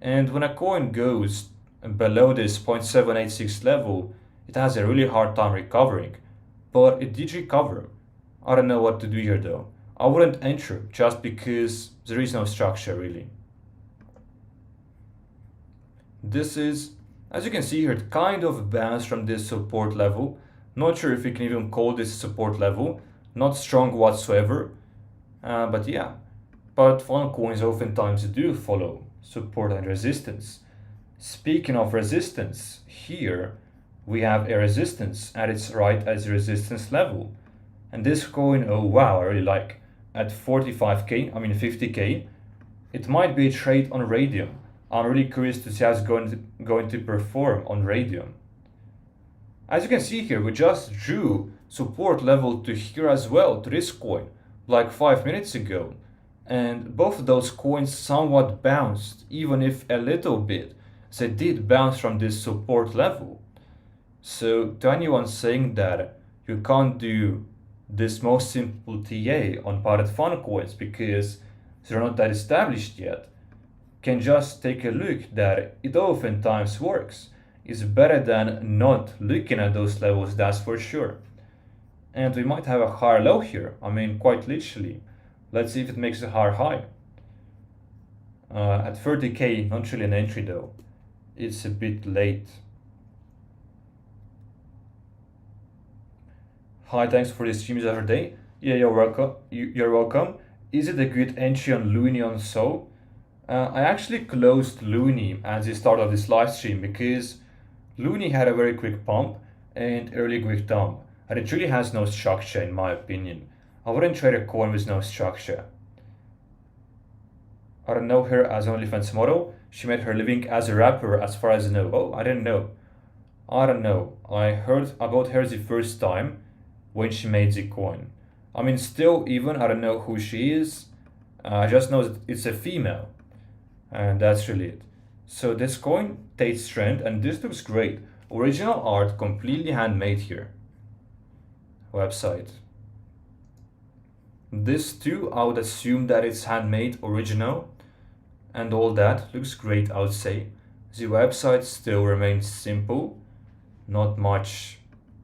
And when a coin goes below this 0.786 level, it has a really hard time recovering. But it did recover. I don't know what to do here though. I wouldn't enter just because there is no structure really. This is, as you can see here, it kind of bounced from this support level. Not sure if we can even call this support level. Not strong whatsoever. But yeah. But fun coins oftentimes do follow support and resistance. Speaking of resistance, here we have a resistance at its right as a resistance level. And this coin, oh wow, I really like. At 45k, I mean 50k, it might be a trade on Radium. I'm really curious to see how it's going to perform on Radium. As you can see here, we just drew support level to here as well, to this coin, like 5 minutes ago. And both of those coins somewhat bounced, even if a little bit. They did bounce from this support level. So to anyone saying that you can't do this most simple TA on pilot fund coins because they're not that established yet. Can just take a look that it oftentimes works. It's better than not looking at those levels, that's for sure. And we might have a higher low here. I mean, quite literally. Let's see if it makes a higher high. At 30k, not really an entry though. It's a bit late. Hi, thanks for the streams every day. Yeah, you're welcome. You're welcome. Is it a good entry on Looney on So? I actually closed Looney at the start of this live stream because Looney had a very quick pump and a really quick dump. And it really has no structure in my opinion. I wouldn't trade a coin with no structure. I don't know her as an OnlyFans model. She made her living as a rapper as far as I know. Oh, I didn't know. I don't know. I heard about her the first time when she made the coin. I mean, still, even I don't know who she is. I just know that it's a female. And that's really it. So this coin, Tate's Trend, and this looks great. Original art, completely handmade here. Website. This too, I would assume that it's handmade, original, and all that. Looks great, I would say. The website still remains simple. Not much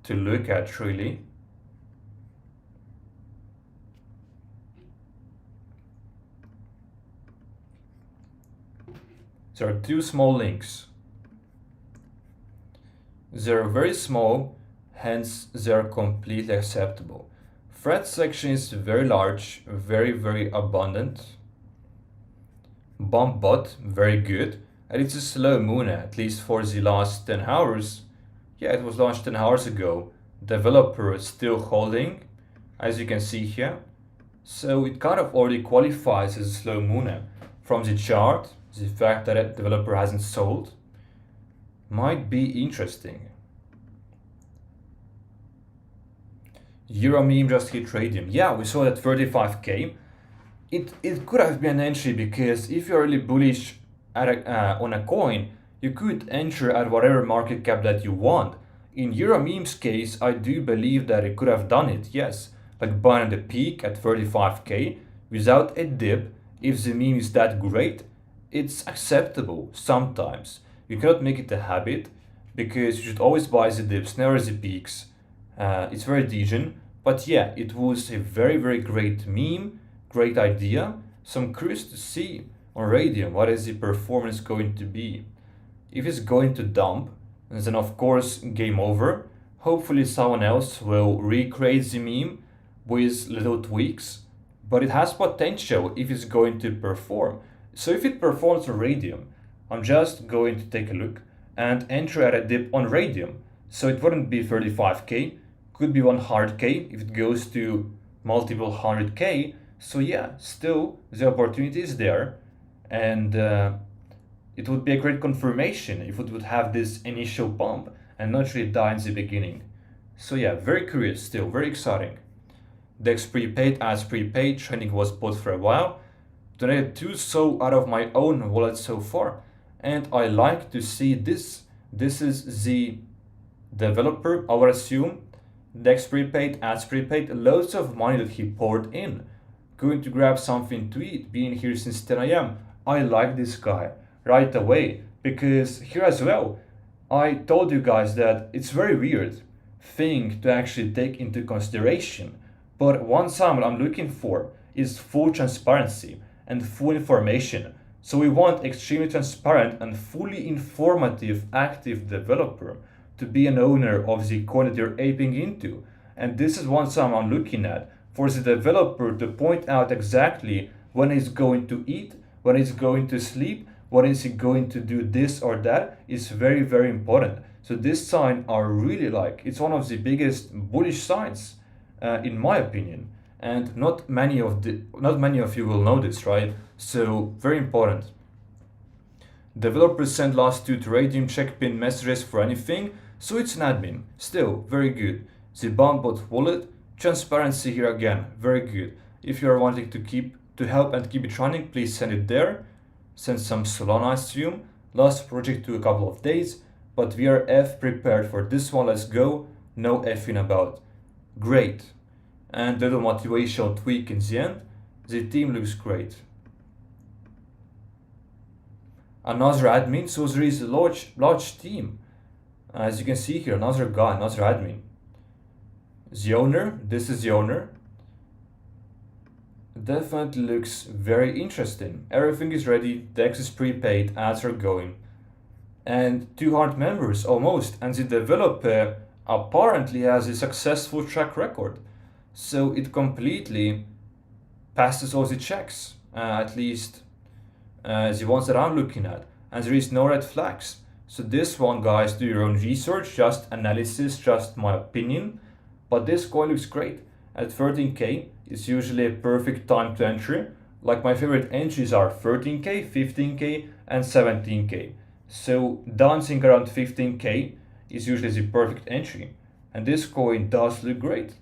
to look at, really. There are two small links. They're very small, hence they're completely acceptable. Thread section is very large, very abundant. Bump bot, very good. And it's a slow moon, at least for the last 10 hours. Yeah, it was launched 10 hours ago. Developer is still holding, as you can see here. So it kind of already qualifies as a slow moon. From the chart, the fact that a developer hasn't sold might be interesting. Euro meme just hit Radium. Yeah, we saw that 35k. It could have been an entry because if you're really bullish at on a coin, you could enter at whatever market cap that you want. In Euro meme's case, I do believe that it could have done it, yes. Like buying the peak at 35k without a dip. If the meme is that great, it's acceptable sometimes. You cannot make it a habit because you should always buy the dips, never the peaks. It's very degen, but yeah, it was a very great meme, great idea. So I'm curious to see on Radium what is the performance going to be. If it's going to dump, then of course game over. Hopefully someone else will recreate the meme with little tweaks, but it has potential if it's going to perform. So if it performs on Radium, I'm just going to take a look and enter at a dip on Radium. So it wouldn't be 35k, could be 100k if it goes to multiple 100k. So yeah, still the opportunity is there, and it would be a great confirmation if it would have this initial bump and not really die in the beginning. So yeah, very curious still, very exciting. Dex prepaid as prepaid, trending was bought for a while. Donated 2 so out of my own wallet so far, and I like to see this. This is the developer, I would assume. Dex prepaid, as prepaid, loads of money that he poured in. Going to grab something to eat, being here since 10 AM. I like this guy right away, because here as well, I told you guys that it's very weird thing to actually take into consideration. But one thing I'm looking for is full transparency and full information. So we want extremely transparent and fully informative active developer to be an owner of the coin that you're aping into. And this is one thing I'm looking at, for the developer to point out exactly when he's going to eat, when he's going to sleep, when is he going to do this or that is very important. So this sign I really like. It's one of the biggest bullish signs in my opinion. And not many of you will know this, right? So very important. Developers send last 2 to Radium, check pin messages for anything. So it's an admin, still very good. The Boundbot wallet, transparency here again, very good. If you are wanting to help and keep it running, please send it there. Send some Solana, I assume. Last project took a couple of days, but we are prepared for this one. Let's go. No effing about. great. And little motivational tweak in the end, the team looks great. Another admin, so there is a large team. As you can see here, another guy, another admin. The owner, this is the owner. Definitely looks very interesting. Everything is ready, Dex is prepaid, ads are going. And 200 members almost, and the developer apparently has a successful track record. So it completely passes all the checks, at least the ones that I'm looking at, and there is no red flags. So this one, guys, do your own research, just analysis, just my opinion, but this coin looks great. At 13k, it's usually a perfect time to enter. Like my favorite entries are 13k, 15k, and 17k. So dancing around 15k is usually the perfect entry, and this coin does look great.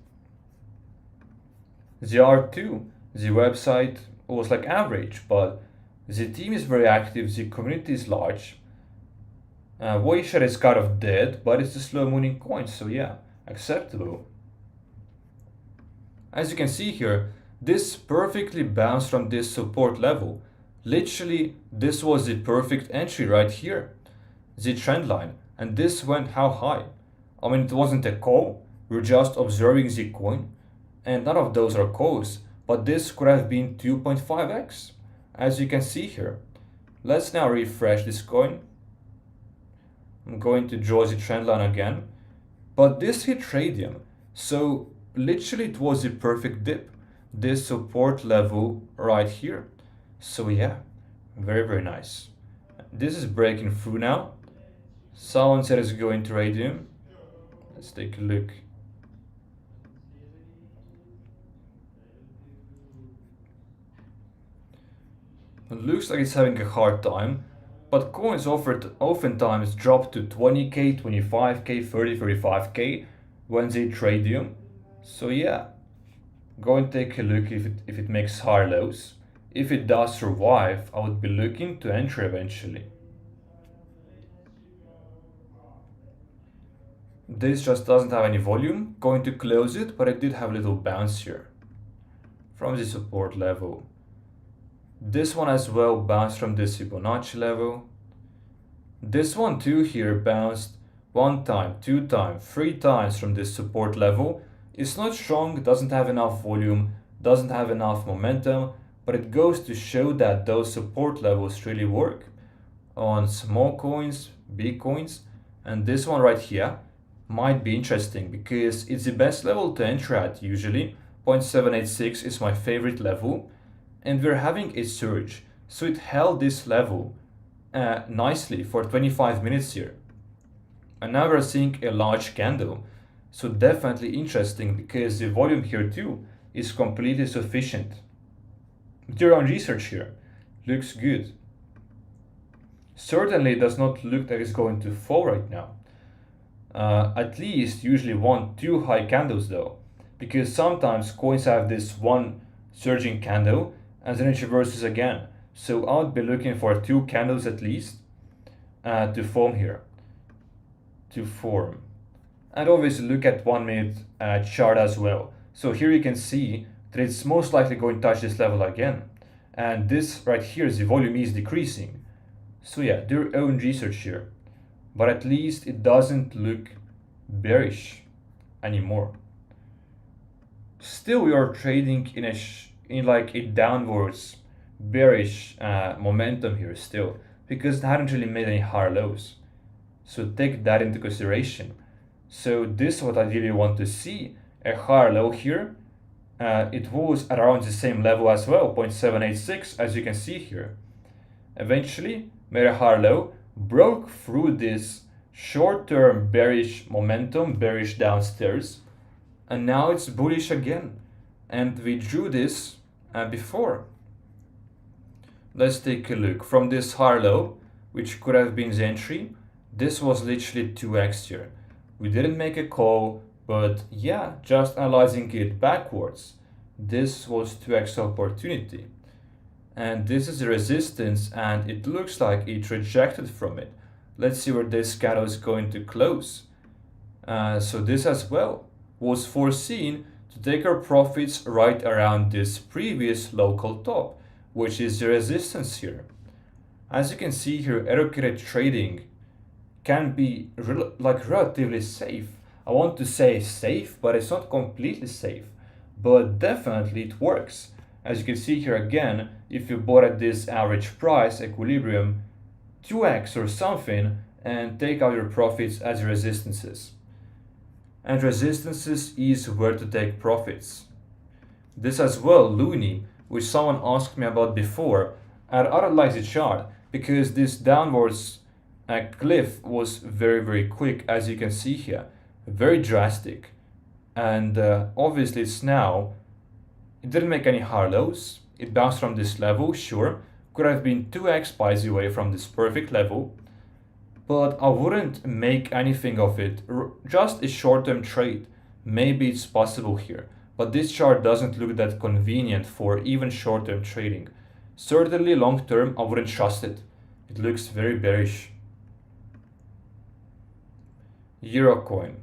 The R2, the website was like average, but the team is very active, the community is large. Voyager is kind of dead, but it's a slow moving coin, so yeah, acceptable. As you can see here, this perfectly bounced from this support level. Literally, this was the perfect entry right here, the trend line, and this went how high? I mean, it wasn't a call, we're just observing the coin, and none of those are calls, but this could have been 2.5x, as you can see here. Let's now refresh this coin. I'm going to draw the trend line again, but this hit radium, so literally it was the perfect dip, this support level right here. So yeah, very nice. This is breaking through now. Someone said it's going to radium. Let's take a look. It looks like it's having a hard time, but coins oftentimes drop to 20k, 25k, 30, 35k when they tradium. So yeah, go and take a look if it makes higher lows. If it does survive, I would be looking to enter eventually. This just doesn't have any volume. Going to close it, but it did have a little bounce here from the support level. This one as well bounced from this Fibonacci level. This one too here bounced 1 time, 2 times, 3 times from this support level. It's not strong, doesn't have enough volume, doesn't have enough momentum, but it goes to show that those support levels really work on small coins, big coins, and this one right here might be interesting because it's the best level to enter at usually. 0.786 is my favorite level, and we're having a surge, so it held this level nicely for 25 minutes here. And now we're seeing a large candle, so definitely interesting because the volume here too is completely sufficient. Do your own research here, looks good. Certainly does not look like it's going to fall right now. At least usually 1-2 high candles though, because sometimes coins have this one surging candle and then it reverses again. So I would be looking for 2 candles at least to form here. And obviously look at 1 minute chart as well. So here you can see that it's most likely going to touch this level again. And this right here, the volume is decreasing. So yeah, do your own research here. But at least it doesn't look bearish anymore. Still we are trading in like a downwards bearish momentum here still, because it hadn't really made any higher lows. So take that into consideration. So this is what I really want to see, a higher low here. It was at around the same level as well, 0.786, as you can see here. Eventually made a higher low, broke through this short-term bearish momentum, bearish downstairs, and now it's bullish again. And we drew this before. Let's take a look. From this higher low, which could have been the entry, this was literally 2x here. We didn't make a call, but yeah, just analyzing it backwards, this was 2x opportunity. And this is the resistance, and it looks like it rejected from it. Let's see where this candle is going to close. So this as well was foreseen to take our profits right around this previous local top, which is the resistance here. As you can see here, educated trading can be relatively safe. I want to say safe, but it's not completely safe. But definitely it works. As you can see here again, if you bought at this average price, equilibrium, 2x or something, and take out your profits as resistances. And resistances is where to take profits. This as well, Looney, which someone asked me about before, and I don't like the chart because this downwards cliff was very quick, as you can see here, very drastic, and obviously it's now, it didn't make any higher lows, it bounced from this level, sure, could have been 2x by the way from this perfect level, but I wouldn't make anything of it, just a short-term trade. Maybe it's possible here, but this chart doesn't look that convenient for even short-term trading. Certainly long-term I wouldn't trust it. It looks very bearish. Eurocoin.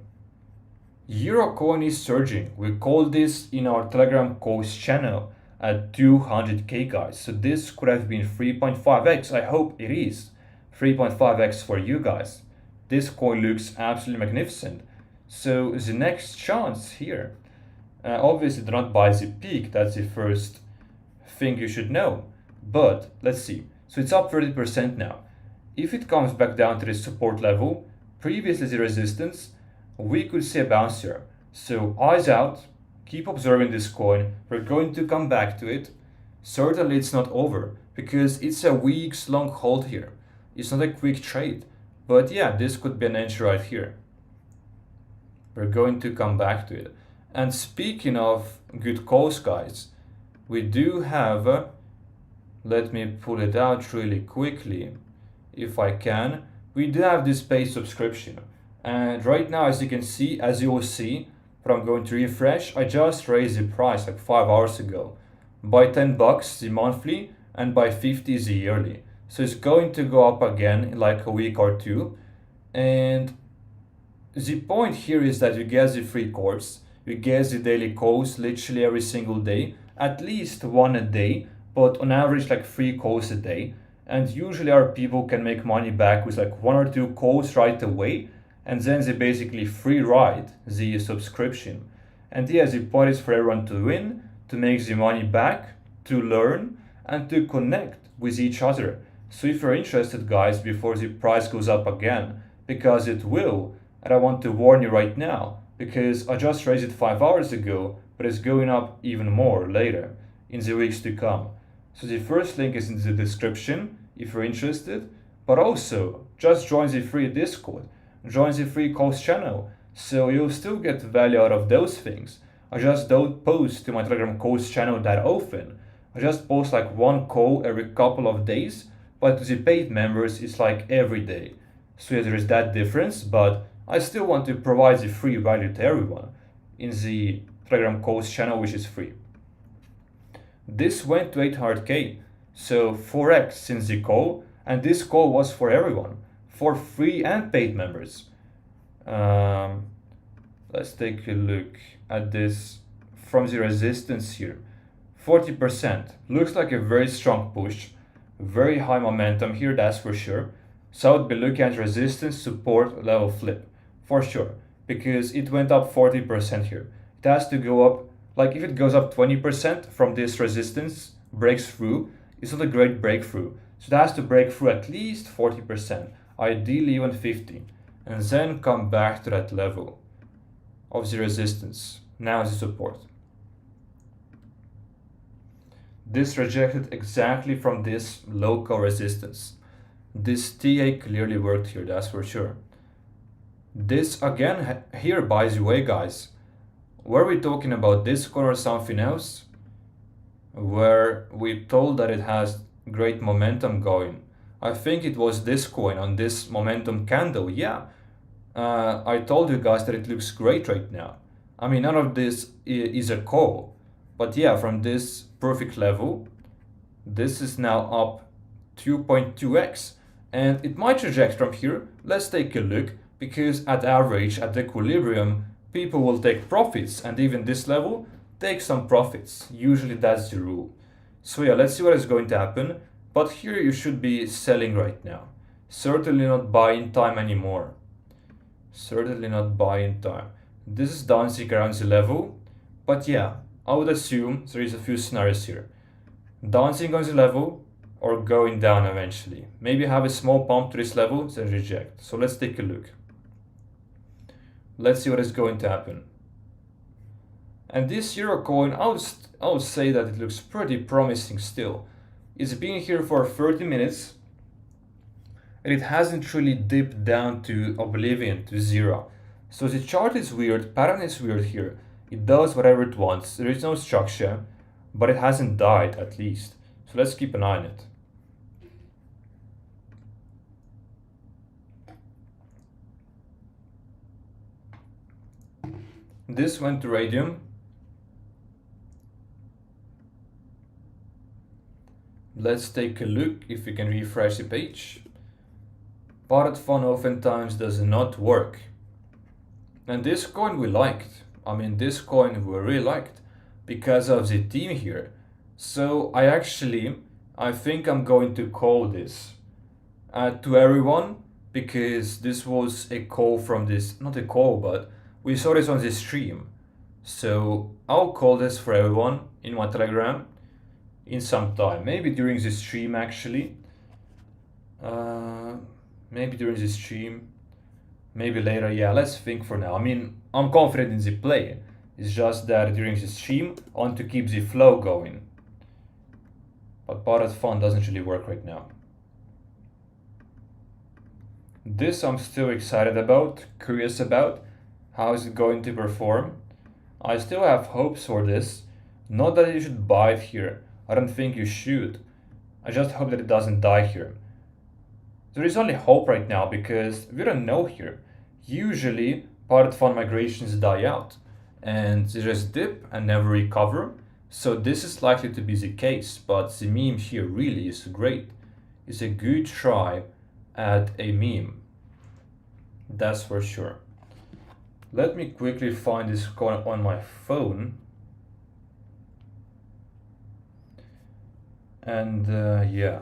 Eurocoin is surging. We call this in our Telegram course channel at 200k guys. So this could have been 3.5x. I hope it is 3.5x for you guys. This coin looks absolutely magnificent. So the next chance here, obviously do not buy the peak. That's the first thing you should know. But let's see. So it's up 30% now. If it comes back down to the support level, previously the resistance, we could see a bounce here. So eyes out, keep observing this coin. We're going to come back to it. Certainly it's not over because it's a weeks long hold here. It's not a quick trade. But yeah, this could be an entry right here. We're going to come back to it. And speaking of good calls, guys, we do have, let me pull it out really quickly if I can. We do have this paid subscription, and right now, as you can see, as you will see, but I'm going to refresh, I just raised the price like 5 hours ago by 10 bucks the monthly and by 50 the yearly. So it's going to go up again in like a week or two. And the point here is that you get the free course, you get the daily calls literally every single day, at least one a day, but on average like 3 calls a day. And usually our people can make money back with like 1 or 2 calls right away, and then they basically free ride the subscription. And yeah, the point is for everyone to win, to make the money back, to learn, and to connect with each other. So if you're interested, guys, before the price goes up again, because it will, and I want to warn you right now, because I just raised it 5 hours ago, but it's going up even more later in the weeks to come. So the first link is in the description if you're interested, but also just join the free Discord, join the free calls channel, so you'll still get value out of those things. I just don't post to my Telegram calls channel that often. I just post like 1 call every couple of days, but to the paid members it's like every day. So yeah, there is that difference, but I still want to provide the free value to everyone in the Telegram calls channel, which is free. This went to 800k, so 4x since the call, and this call was for everyone, for free and paid members. Let's take a look at this from the resistance here. 40%, looks like a very strong push, very high momentum here, that's for sure. So I would be looking at resistance, support, level flip, for sure, because it went up 40% here. It has to go up, like if it goes up 20% from this resistance, breaks through, it's not a great breakthrough. So it has to break through at least 40%, ideally even 50, and then come back to that level of the resistance, now the support. This rejected exactly from this local resistance. This TA clearly worked here, that's for sure. This again here, by the way, guys, were we talking about this coin or something else? Where we told that it has great momentum going. I think it was this coin on this momentum candle, yeah. I told you guys that it looks great right now. I mean, none of this is a call, but yeah, from this perfect level, this is now up 2.2x, and it might reject from here. Let's take a look, because at average, at equilibrium, people will take profits, and even this level take some profits. Usually that's the rule. So yeah, let's see what is going to happen. But here you should be selling right now. Certainly not buying time anymore. Certainly not buying time. This is dancing around the level. But yeah, I would assume there is a few scenarios here. Dancing on the level or going down eventually. Maybe have a small pump to this level, then reject. So let's take a look. Let's see what is going to happen. And this euro coin, I would say that it looks pretty promising still. It's been here for 30 minutes and it hasn't really dipped down to oblivion, to zero. So the chart is weird, pattern is weird here. It does whatever it wants, there is no structure, but it hasn't died at least. So let's keep an eye on it. This went to radium. Let's take a look if we can refresh the page. Parrot fun oftentimes does not work. And this coin we liked. I mean, this coin we really liked because of the theme here. So I think I'm going to call this to everyone, because this was a call from this, not a call, but we saw this on this stream. So I'll call this for everyone in my Telegram in some time, maybe during this stream actually. Maybe during this stream, maybe later. Yeah, let's think for now. I mean, I'm confident in the play. It's just that during the stream, I want to keep the flow going. But Parrot Fun doesn't really work right now. This I'm still excited about, curious about. How is it going to perform? I still have hopes for this. Not that you should buy it here. I don't think you should. I just hope that it doesn't die here. There is only hope right now because we don't know here. Usually, Parrot Fund migrations die out and they just dip and never recover. So this is likely to be the case, but the meme here really is great. It's a good try at a meme. That's for sure. Let me quickly find this coin on my phone. And yeah,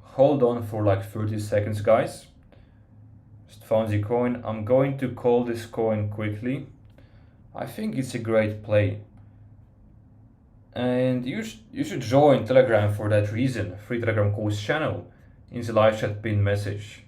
hold on for like 30 seconds, guys. Just found the coin. I'm going to call this coin quickly. I think it's a great play. And you should join Telegram for that reason. Free Telegram calls channel in the live chat pin message.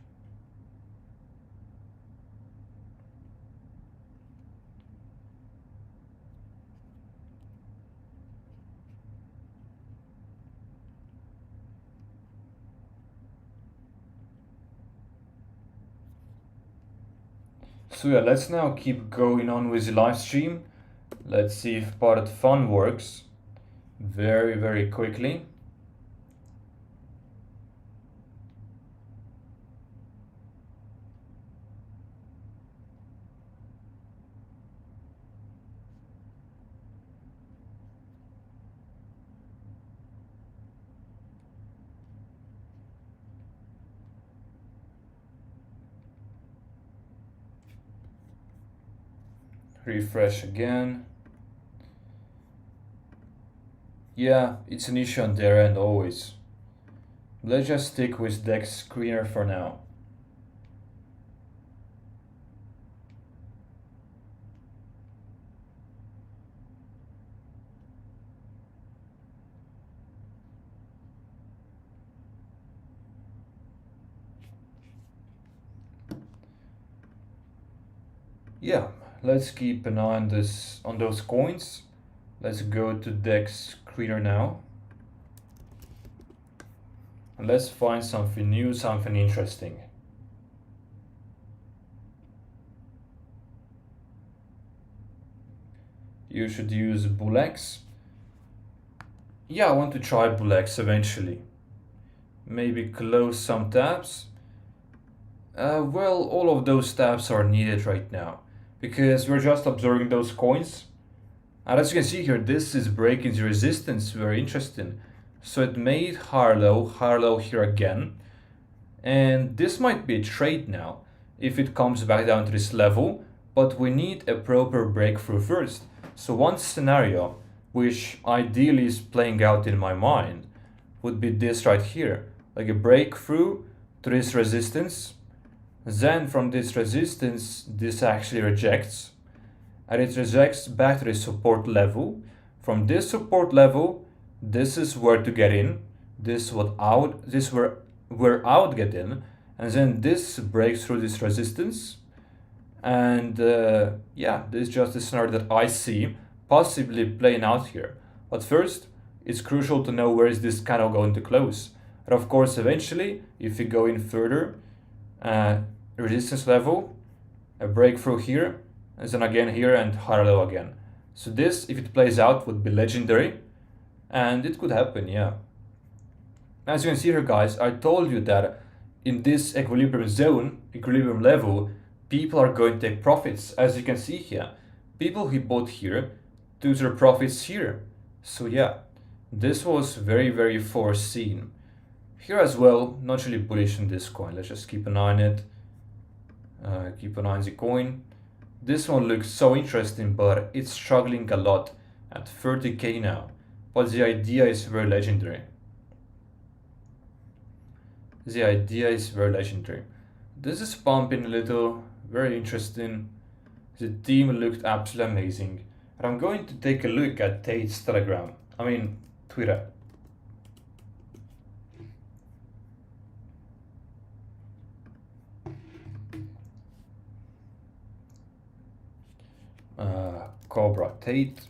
So yeah, let's now keep going on with the live stream. Let's see if Parrot Fun works very, very quickly. Refresh again. Yeah, it's an issue on their end always. Let's just stick with Dex Screener for now. Yeah, let's keep an eye on this, on those coins. Let's go to Dex Screener now. And let's find something new, something interesting. You should use BullX. Yeah, I want to try BullX eventually. Maybe close some tabs. Well, all of those tabs are needed right now, because we're just observing those coins. And as you can see here, this is breaking the resistance, very interesting. So it made higher low here again. And this might be a trade now. If it comes back down to this level, but we need a proper breakthrough first. So one scenario, which ideally is playing out in my mind, would be this right here, like a breakthrough to this resistance. Then from this resistance, this actually rejects, and it rejects back to the support level. From this support level, this is where to get in. This where I would get in, and then this breaks through this resistance. And yeah, this is just the scenario that I see possibly playing out here. But first, it's crucial to know where is this candle going to close. And of course, eventually, if we go in further, resistance level, a breakthrough here, and then again here and higher low again. So this, if it plays out, would be legendary, and it could happen, yeah. As you can see here, guys, I told you that in this equilibrium zone, equilibrium level, people are going to take profits. As you can see here, people who bought here took their profits here. So yeah, this was very, very foreseen. Here as well, not really bullish on this coin. Let's just keep an eye on it. Keep an eye on the coin. This one looks so interesting, but it's struggling a lot at 30k now. But the idea is very legendary. The idea is very legendary. This is pumping a little, very interesting. The team looked absolutely amazing. And I'm going to take a look at Tate's Twitter. Cobra Tate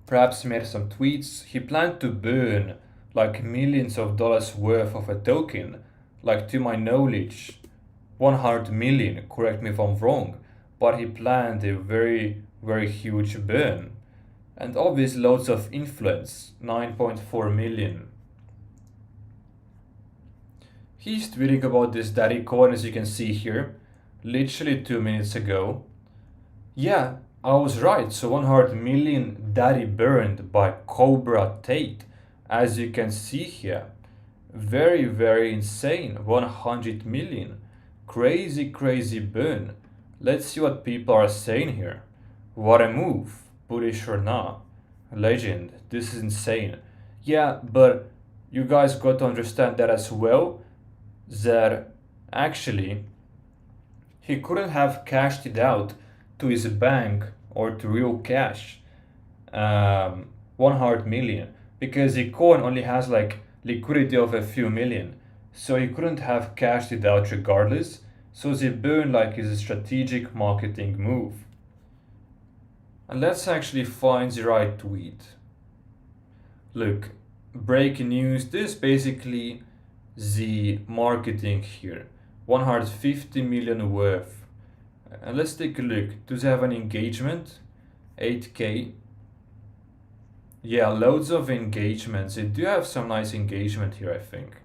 perhaps made some tweets. He planned to burn like millions of dollars worth of a token, like to my knowledge 100 million, correct me if I'm wrong, but he planned a very, very huge burn. And obviously loads of influence, 9.4 million. He's tweeting about this daddy coin, as you can see here, literally 2 minutes ago. Yeah, I was right, so 100 million daddy burned by Cobra Tate, as you can see here. Very, very insane, 100 million. Crazy, crazy burn. Let's see what people are saying here. What a move, bullish or not. Legend, this is insane. Yeah, but you guys got to understand that as well, that actually he couldn't have cashed it out to his bank or to real cash, 100 million, because the coin only has like liquidity of a few million, so he couldn't have cashed it out regardless. So the burn like is a strategic marketing move. And let's actually find the right tweet. Look, breaking news, this is basically the marketing here, 150 million worth. And let's take a look. Do they have an engagement? 8k. Yeah, loads of engagements. They do have some nice engagement here, I think.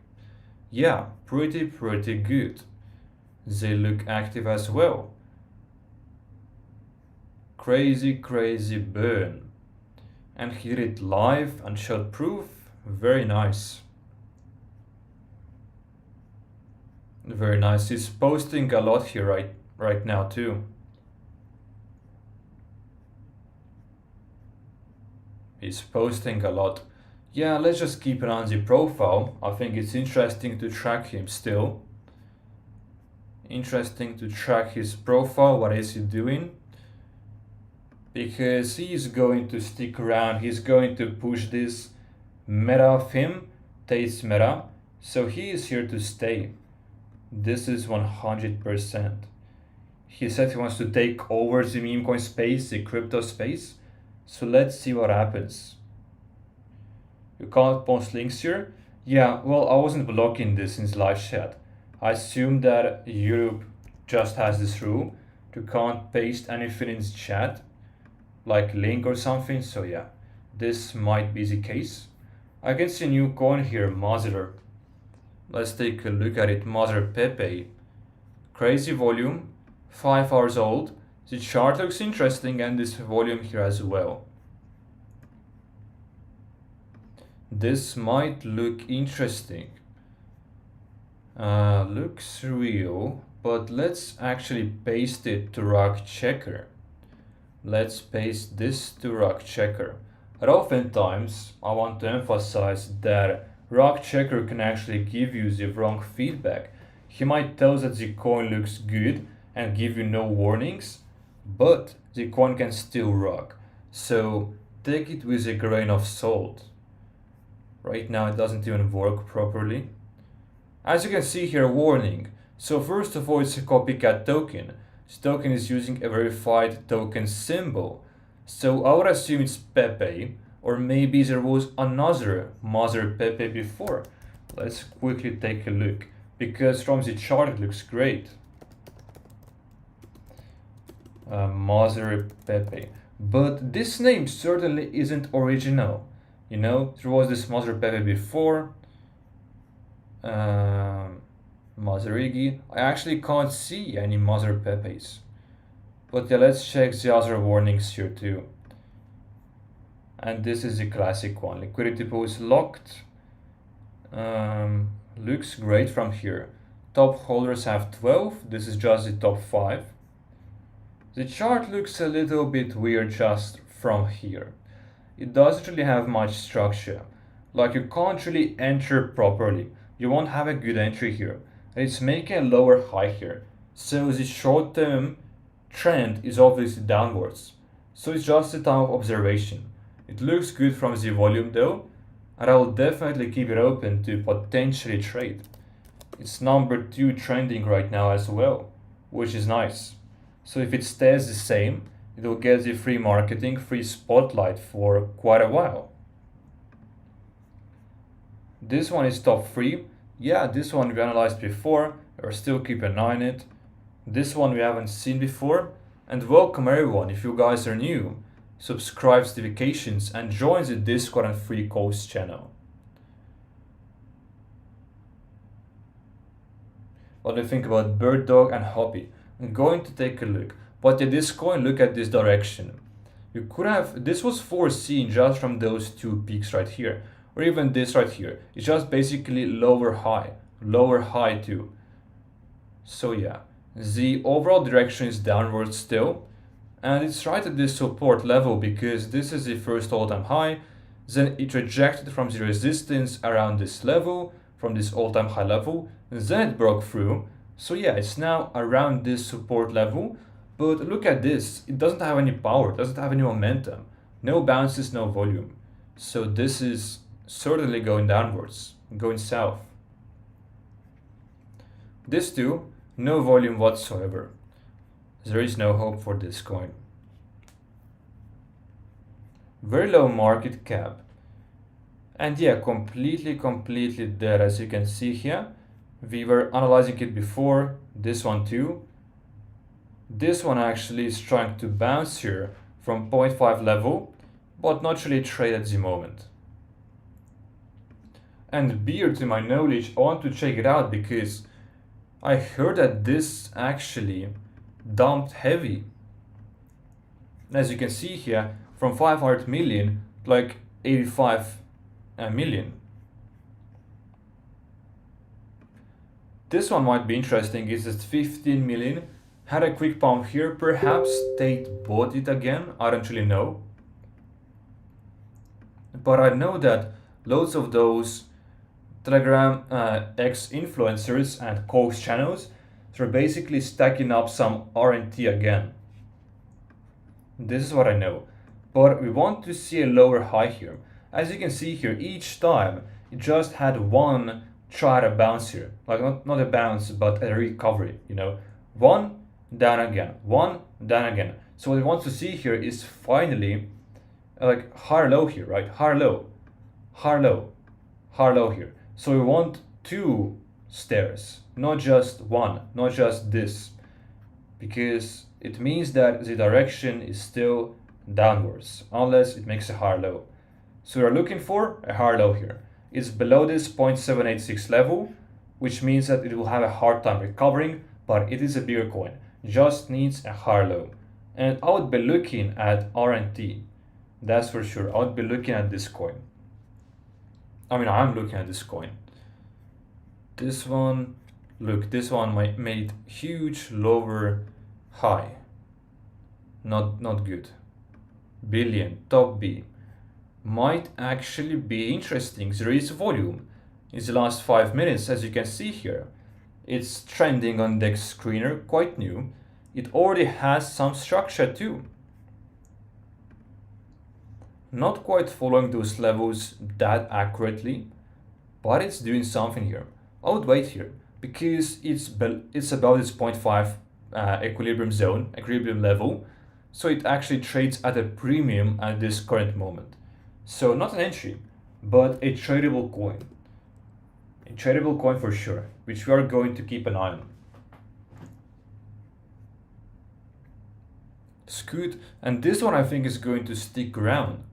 Yeah, pretty good. They look active as well. Crazy, crazy burn. And he did it live and showed proof. Very nice. Very nice. He's posting a lot here right now too. He's posting a lot. Yeah, let's just keep an eye on the profile. I think it's interesting to track him still. Interesting to track his profile. What is he doing? Because he's going to stick around. He's going to push this meta of him, Tate's meta. So he is here to stay. This is 100%. He said he wants to take over the meme coin space, the crypto space. So let's see what happens. You can't post links here? Yeah, well, I wasn't blocking this in the live chat. I assume that Europe just has this rule. You can't paste anything in the chat, like link or something. So yeah, this might be the case. I can see a new coin here, Mother. Let's take a look at it, Mother Pepe. Crazy volume, 5 hours old. The chart looks interesting and this volume here as well. This might look interesting. Looks real, but let's actually paste it to rock checker. Let's paste this to rock checker. And oftentimes, I want to emphasize that rock checker can actually give you the wrong feedback. He might tell that the coin looks good and give you no warnings, but the coin can still rock. So take it with a grain of salt. Right now it doesn't even work properly. As you can see here, warning. So first of all, it's a copycat token. This token is using a verified token symbol. So I would assume it's Pepe, or maybe there was another Mother Pepe before. Let's quickly take a look, because from the chart it looks great. Mother Pepe. But this name certainly isn't original. You know, there was this Mother Pepe before. Mother Iggy. I actually can't see any Mother Pepes. But yeah, let's check the other warnings here too. And this is the classic one. Liquidity pool is locked. Looks great from here. Top holders have 12. This is just the top 5. The chart looks a little bit weird just from here. It doesn't really have much structure. Like, you can't really enter properly. You won't have a good entry here. And it's making a lower high here. So the short-term trend is obviously downwards. So it's just a time of observation. It looks good from the volume though, and I will definitely keep it open to potentially trade. It's number 2 trending right now as well, which is nice. So if it stays the same, it will get the free marketing, free spotlight for quite a while. This one is top 3. Yeah, this one we analyzed before, or still keep an eye on it. This one we haven't seen before. And welcome everyone, if you guys are new, subscribe to notifications and join the Discord and free calls channel. What do you think about Bird Dog and Hobby? I'm going to take a look. But yeah, this coin, look at this direction. You could have, this was foreseen just from those 2 peaks right here. Or even this right here. It's just basically lower high too. So yeah, the overall direction is downward still. And it's right at this support level because this is the first all-time high. Then it rejected from the resistance around this level, from this all-time high level. Then it broke through. So yeah, it's now around this support level. But look at this, it doesn't have any power, it doesn't have any momentum. No bounces, no volume. So this is certainly going downwards, going south. This too, no volume whatsoever. There is no hope for this coin. Very low market cap. And yeah, completely dead, as you can see here. We were analyzing it before, this one too. This one actually is trying to bounce here from 0.5 level, but not really trade at the moment. And beer, to my knowledge, I want to check it out because I heard that this actually dumped heavy. As you can see here, from 500 million to like 85 million. This one might be interesting, is at 15 million. Had a quick pump here, perhaps Tate bought it again, I don't really know. But I know that loads of those Telegram ex-influencers and calls channels, they're basically stacking up some RNT again. This is what I know. But we want to see a lower high here. As you can see here, each time it just had one try to bounce here. Like not a bounce, but a recovery, you know. One, down again, one, down again. So what we want to see here is finally like higher low here, right? Higher low, higher low, higher low here. So we want 2 stairs, not just one, not just this, because it means that the direction is still downwards, unless it makes a higher low. So we're looking for a higher low here. It's below this 0.786 level, which means that it will have a hard time recovering, but it is a bigger coin. Just needs a higher low. And I would be looking at RNT. That's for sure. I would be looking at this coin. I mean, I'm looking at this coin. This one, look, this one made huge lower high. Not good. Billion, top B. Might actually be interesting. There is volume in the last 5 minutes, as you can see here. It's trending on Dex Screener, quite new. It already has some structure too. Not quite following those levels that accurately, but it's doing something here. I would wait here because it's about its 0.5 equilibrium level, so it actually trades at a premium at this current moment. So not an entry, but a tradable coin. A tradable coin for sure, which we are going to keep an eye on. Scoot, and this one I think is going to stick around.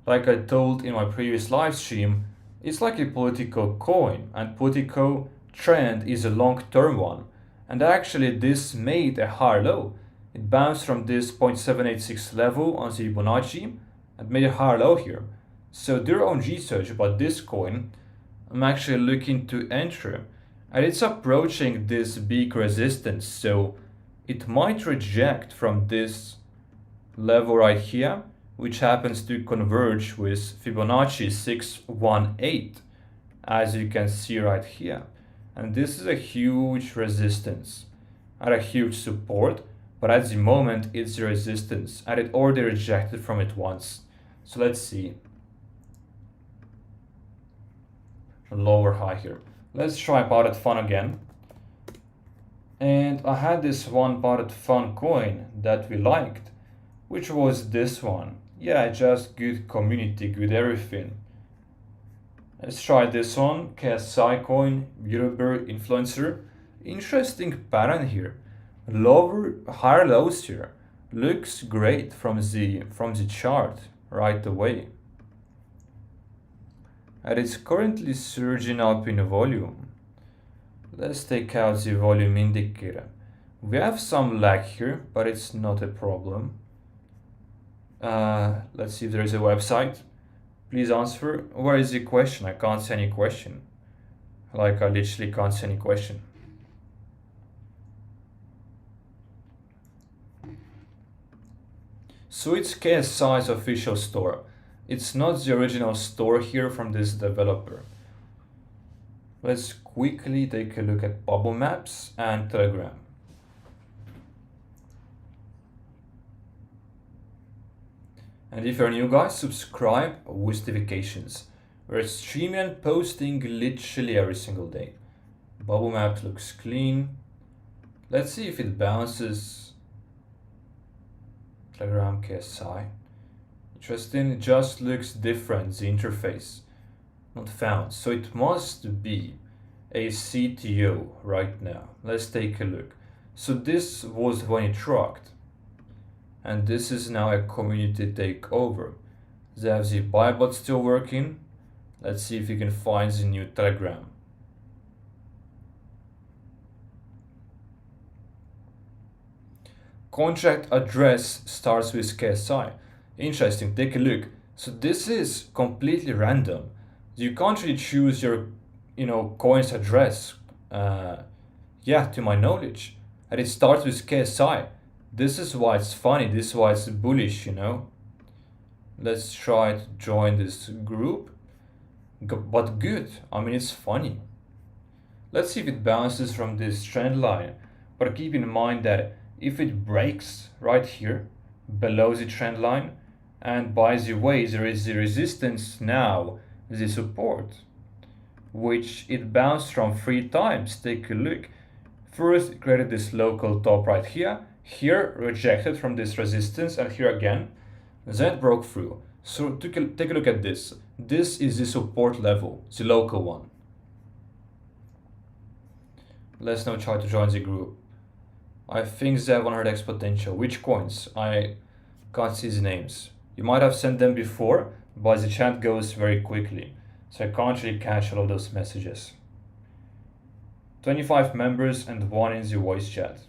Like I told in my previous live stream, it's like a political coin, and political trend is a long-term one. And actually this made a higher low. It bounced from this 0.786 level on the Fibonacci and made a higher low here. So do your own research about this coin. I'm actually looking to enter, and it's approaching this big resistance, so it might reject from this level right here, which happens to converge with Fibonacci 618, as you can see right here. And this is a huge resistance and a huge support, but at the moment it's a resistance and it already rejected from it once. So let's see. Lower high here. Let's try Potted Fun again. And I had this one Potted Fun coin that we liked, which was this one. Yeah, just good community, good everything. Let's try this one, KSI coin, YouTuber, influencer. Interesting pattern here. Lower, higher lows here. Looks great from the chart right away. And it's currently surging up in volume. Let's take out the volume indicator. We have some lag here, but it's not a problem. Let's see if there is a website. Please answer. Where is the question? I can't see any question. Like I literally can't see any question. So it's KSI's official store. It's not the original store here from this developer. Let's quickly take a look at Bubble Maps and Telegram. And if you're new guys, subscribe with notifications. We're streaming and posting literally every single day. Bubble Maps looks clean. Let's see if it bounces. Telegram KSI. Interesting, it just looks different, the interface. Not found. So it must be a CTO right now. Let's take a look. So this was when it rocked. And this is now a community takeover. They have the buy bot still working. Let's see if we can find the new Telegram. Contract address starts with KSI. Interesting, take a look. So this is completely random. You can't really choose your, coin's address. Yeah, to my knowledge. And it starts with KSI. This is why it's funny, this is why it's bullish, Let's try to join this group. But good, I mean, it's funny. Let's see if it bounces from this trend line. But keep in mind that if it breaks right here, below the trend line, and by the way, there is the resistance now, the support, which it bounced from 3 times. Take a look. First, it created this local top right here. Here, rejected from this resistance, and here again. Then it broke through. So take a look at this. This is the support level, the local one. Let's now try to join the group. I think they have 100x potential. Which coins? I can't see the names. You might have sent them before, but the chat goes very quickly, so I can't really catch all of those messages. 25 members and 1 in the voice chat.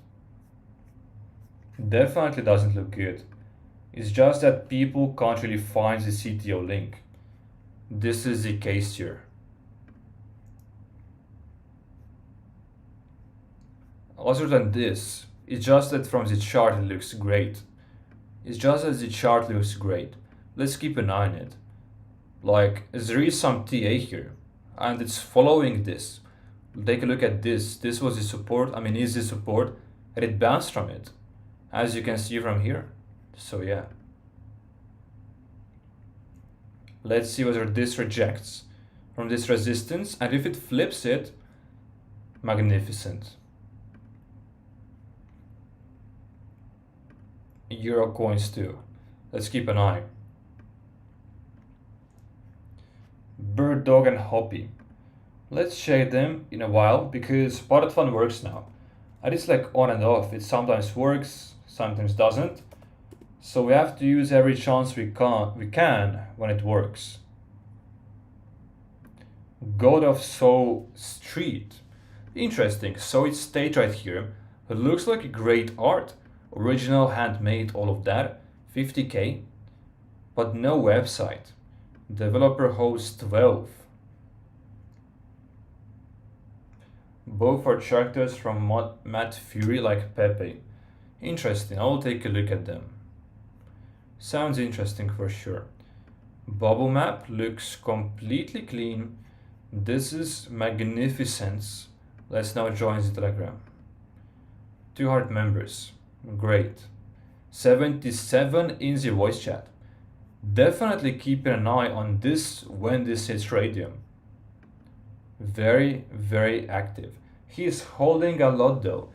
Definitely doesn't look good. It's just that people can't really find the CTO link. This is the case here. Other than this, it's just that from the chart it looks great. It's just that the chart looks great. Let's keep an eye on it. Like, there is some TA here, and it's following this. Take a look at this. This was the support, is the support, and it bounced from it, as you can see from here. So yeah. Let's see whether this rejects from this resistance, and if it flips it, magnificent. Euro coins too. Let's keep an eye. Bird, Dog, and Hoppy. Let's check them in a while because Pilot Fund works now. And it's like on and off. It sometimes works, sometimes doesn't. So we have to use every chance we can when it works. God of Soul Street. Interesting. So it's Tate right here. It looks like a great art. Original, handmade, all of that. 50k. But no website. Developer hosts 12. Both are characters from Matt Fury like Pepe. Interesting, I'll take a look at them. Sounds interesting for sure. Bubble map looks completely clean. This is magnificence. Let's now join the Telegram. 200 members. Great. 77 in the voice chat. Definitely keeping an eye on this when this hits Radium. Very, very active. He is holding a lot though.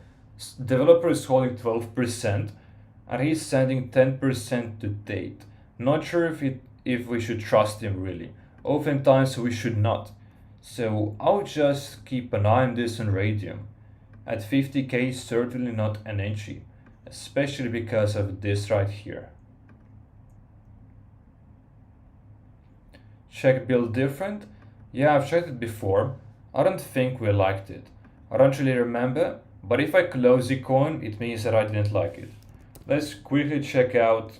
Developer is holding 12% and he's sending 10% to Tate. Not sure if we should trust him really. Oftentimes we should not. So I'll just keep an eye on this on Radium. At 50k certainly not an entry, especially because of this right here. Check build different. Yeah, I've checked it before. I don't think we liked it. I don't really remember, but if I close the coin, it means that I didn't like it. Let's quickly check out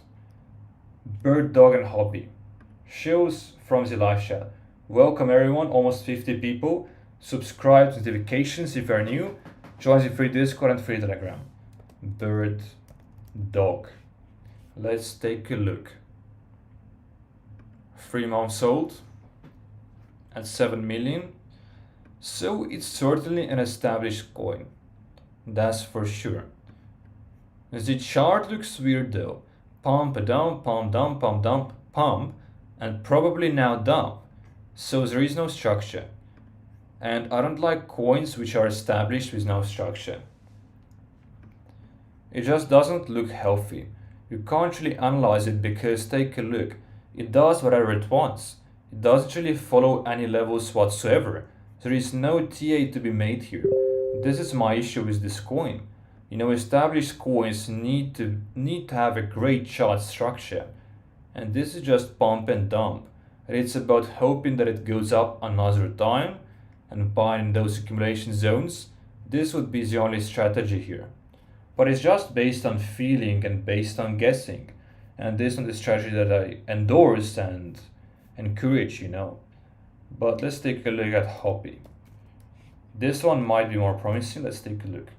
Bird, Dog, and Hobby. Shows from the live chat. Welcome everyone, almost 50 people. Subscribe to notifications if you're new. Join the free Discord and free Telegram. Bird, Dog. Let's take a look. 3 months old at 7 million. So it's certainly an established coin. That's for sure. The chart looks weird though. Pump, dump, pump, dump, pump, dump, pump, and probably now dump. So there is no structure. And I don't like coins which are established with no structure. It just doesn't look healthy. You can't really analyze it because take a look. It does whatever it wants. It doesn't really follow any levels whatsoever. There is no TA to be made here. This is my issue with this coin. You know, established coins need to have a great chart structure. And this is just pump and dump. And it's about hoping that it goes up another time and buying those accumulation zones. This would be the only strategy here. But it's just based on feeling and based on guessing. And this is the strategy that I endorse and encourage, you know. But let's take a look at Hobby. This one might be more promising. Let's take a look.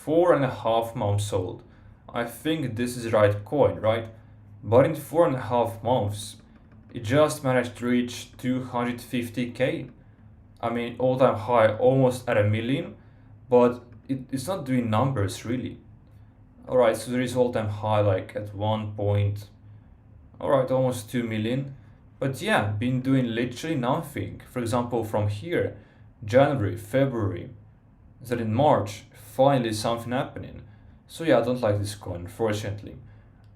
4.5 months old. I think this is the right coin, right? But in 4.5 months, it just managed to reach 250k. All-time high, almost at 1 million, but it's not doing numbers really. Alright, so there is all-time high like at 1 point, alright, almost 2 million. But yeah, been doing literally nothing. For example, from here, January, February, then in March, finally something happening. So yeah, I don't like this coin, unfortunately.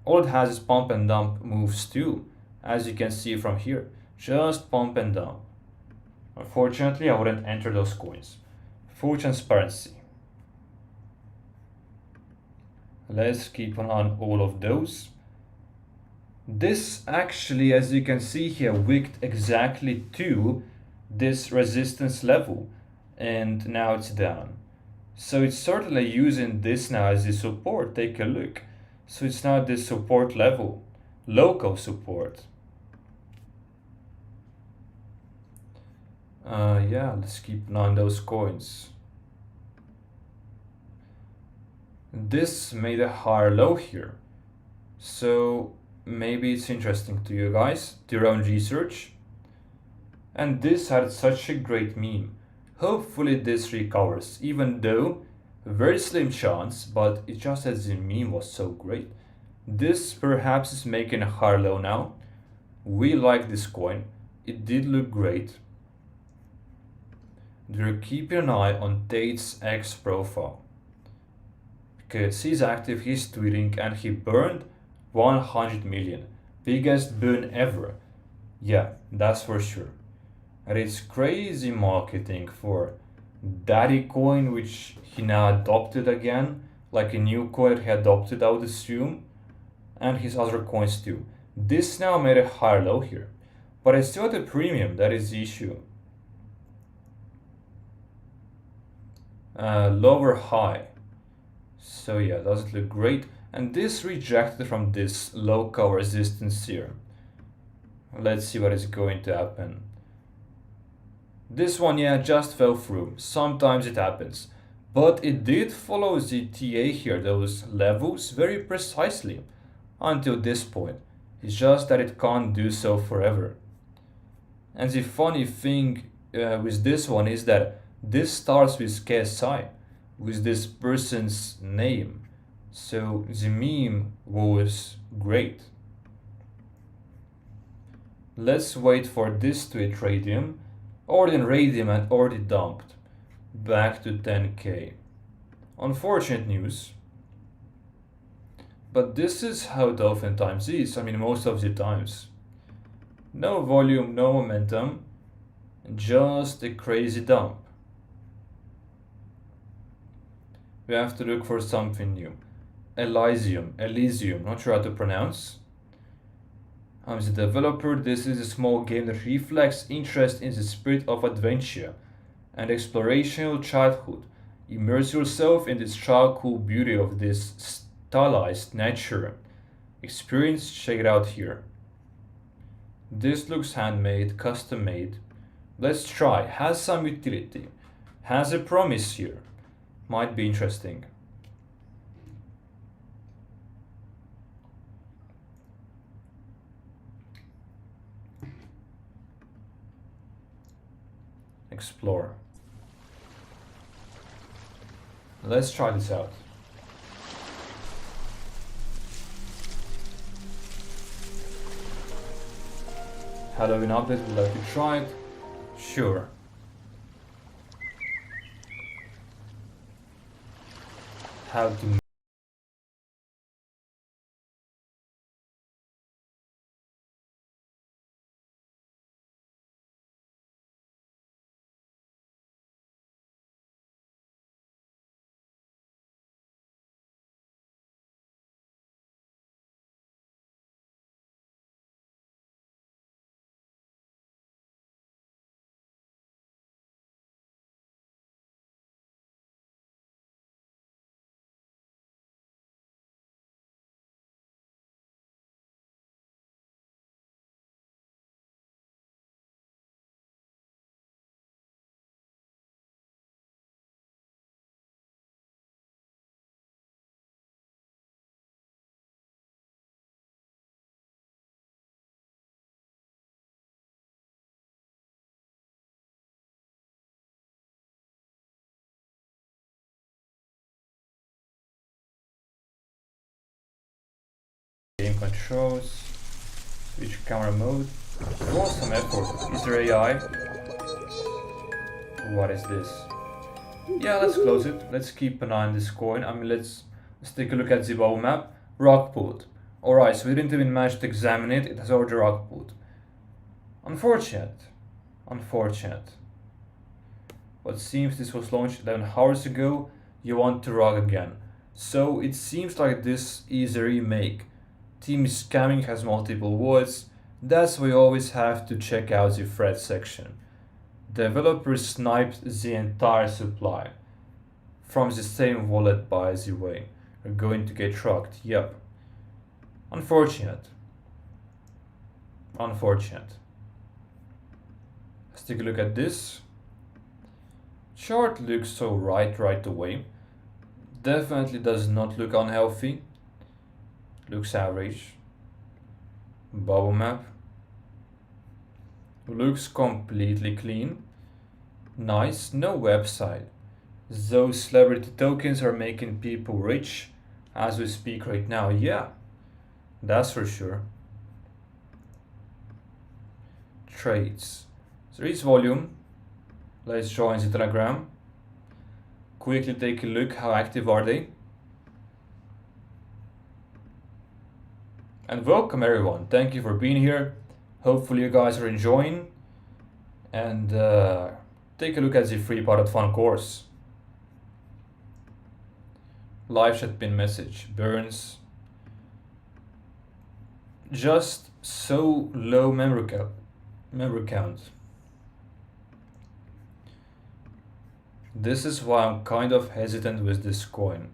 All it has is pump and dump moves too, as you can see from here. Just pump and dump. Unfortunately, I wouldn't enter those coins. Full transparency. Let's keep an eye on all of those. This actually, as you can see here, wicked exactly to this resistance level. And now it's down. So it's certainly using this now as the support. Take a look. So it's now this support level. Local support. Yeah, let's keep an eye on those coins. This made a higher low here. So maybe it's interesting to you guys, do your own research. And this had such a great meme. Hopefully this recovers, even though very slim chance, but it just as the meme was so great. This perhaps is making a higher low now. We like this coin. It did look great. We're keeping an eye on Tate's X profile. Because he's active, he's tweeting, and he burned 100 million. Biggest burn ever. Yeah, that's for sure. And it's crazy marketing for Daddy coin, which he now adopted again, like a new coin that he adopted, I would assume, and his other coins too. This now made a higher low here, but it's still at a premium, that is the issue. Lower high. So yeah, doesn't look great. And this rejected from this local resistance here. Let's see what is going to happen. This one, yeah, just fell through. Sometimes it happens. But it did follow the TA here, those levels, very precisely. Until this point. It's just that it can't do so forever. And the funny thing with this one is that this starts with KSI, with this person's name. So the meme was great. Let's wait for this to hit radium. Already in radium and already dumped. Back to 10k. Unfortunate news. But this is how it oftentimes is, I mean most of the times. No volume, no momentum, just a crazy dump. We have to look for something new. Elysium, not sure how to pronounce. I'm the developer. This is a small game that reflects interest in the spirit of adventure and explorational childhood. Immerse yourself in this childhood beauty of this stylized nature. Experience, check it out here. This looks handmade, custom made. Let's try, has some utility. Has a promise here. Might be interesting. Explore. Let's try this out. Halloween update, would like to try it? Sure. How to game controls, switch camera mode. Want some effort. Is there AI? What is this? Yeah, let's close it. Let's keep an eye on this coin. I mean, let's take a look at the bubble map. Rock pulled. Alright, so we didn't even manage to examine it. It has already rock pulled. Unfortunate. Unfortunate. But it seems this was launched 11 hours ago. You want to rock again. So it seems like this is a remake. Team scamming has multiple words. That's why you always have to check out the thread section. Developers sniped the entire supply. From the same wallet, by the way. You're going to get rocked. Yep. Unfortunate. Unfortunate. Let's take a look at this. Chart looks so right away. Definitely does not look unhealthy. Looks average. Bubble map. Looks completely clean. Nice, no website. Those celebrity tokens are making people rich as we speak right now. Yeah, that's for sure. Trades. There is volume. Let's join the Telegram. Quickly take a look how active are they. And welcome everyone. Thank you for being here. Hopefully you guys are enjoying. And take a look at the free Pilot Fun course. Live chat pin message. Burns. Just so low memory count. This is why I'm kind of hesitant with this coin.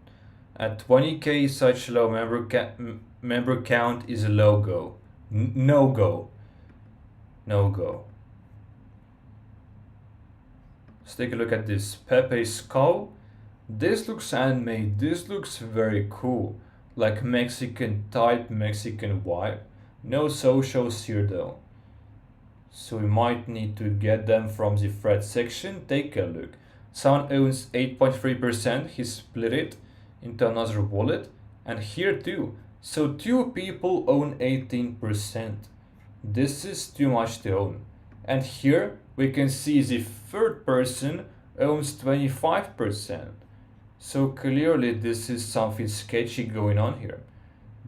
At 20k, such low member count is a low go. No go. No go. Let's take a look at this Pepe skull. This looks handmade. This looks very cool. Like Mexican type, Mexican vibe. No socials here though. So we might need to get them from the thread section. Take a look. Someone owns 8.3%. He split it into another wallet. And here too. So 2 people own 18%. This is too much to own. And here we can see the third person owns 25%. So clearly this is something sketchy going on here.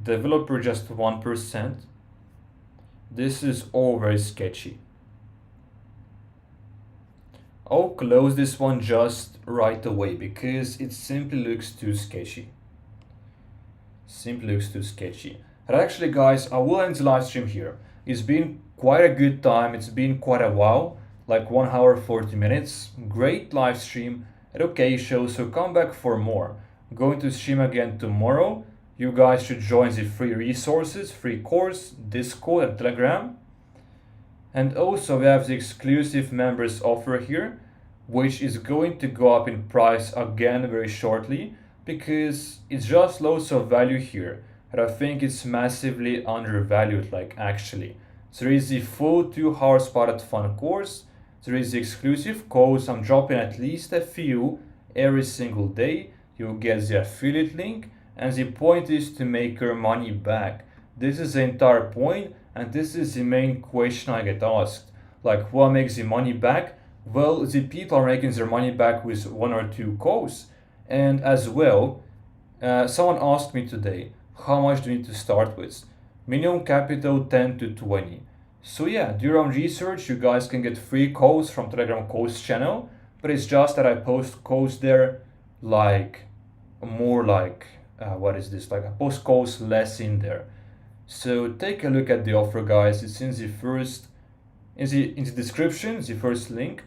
Developer just 1%. This is all very sketchy. I'll close this one just right away because it simply looks too sketchy. Simply looks too sketchy. And actually guys, I will end the live stream here. It's been quite a good time. It's been quite a while, like 1 hour 40 minutes. Great live stream. An okay show, so come back for more. I'm going to stream again tomorrow. You guys should join the free resources, free course, Discord and Telegram. And also we have the exclusive members offer here, which is going to go up in price again very shortly because it's just loads of value here. And I think it's massively undervalued, like actually. So there is the full 2 hours Pilot Fun course. There is the exclusive codes. I'm dropping at least a few every single day. You'll get the affiliate link. And the point is to make your money back. This is the entire point, and this is the main question I get asked. Like, what makes the money back? Well, the people are making their money back with 1 or 2 codes. And as well, someone asked me today, how much do you need to start with? Minimum capital 10 to 20. So yeah, do your own research. You guys can get free codes from Telegram codes channel, but it's just that I post codes there like more like what is this, like I post codes less in there. So take a look at the offer guys. It's in the description, the first link.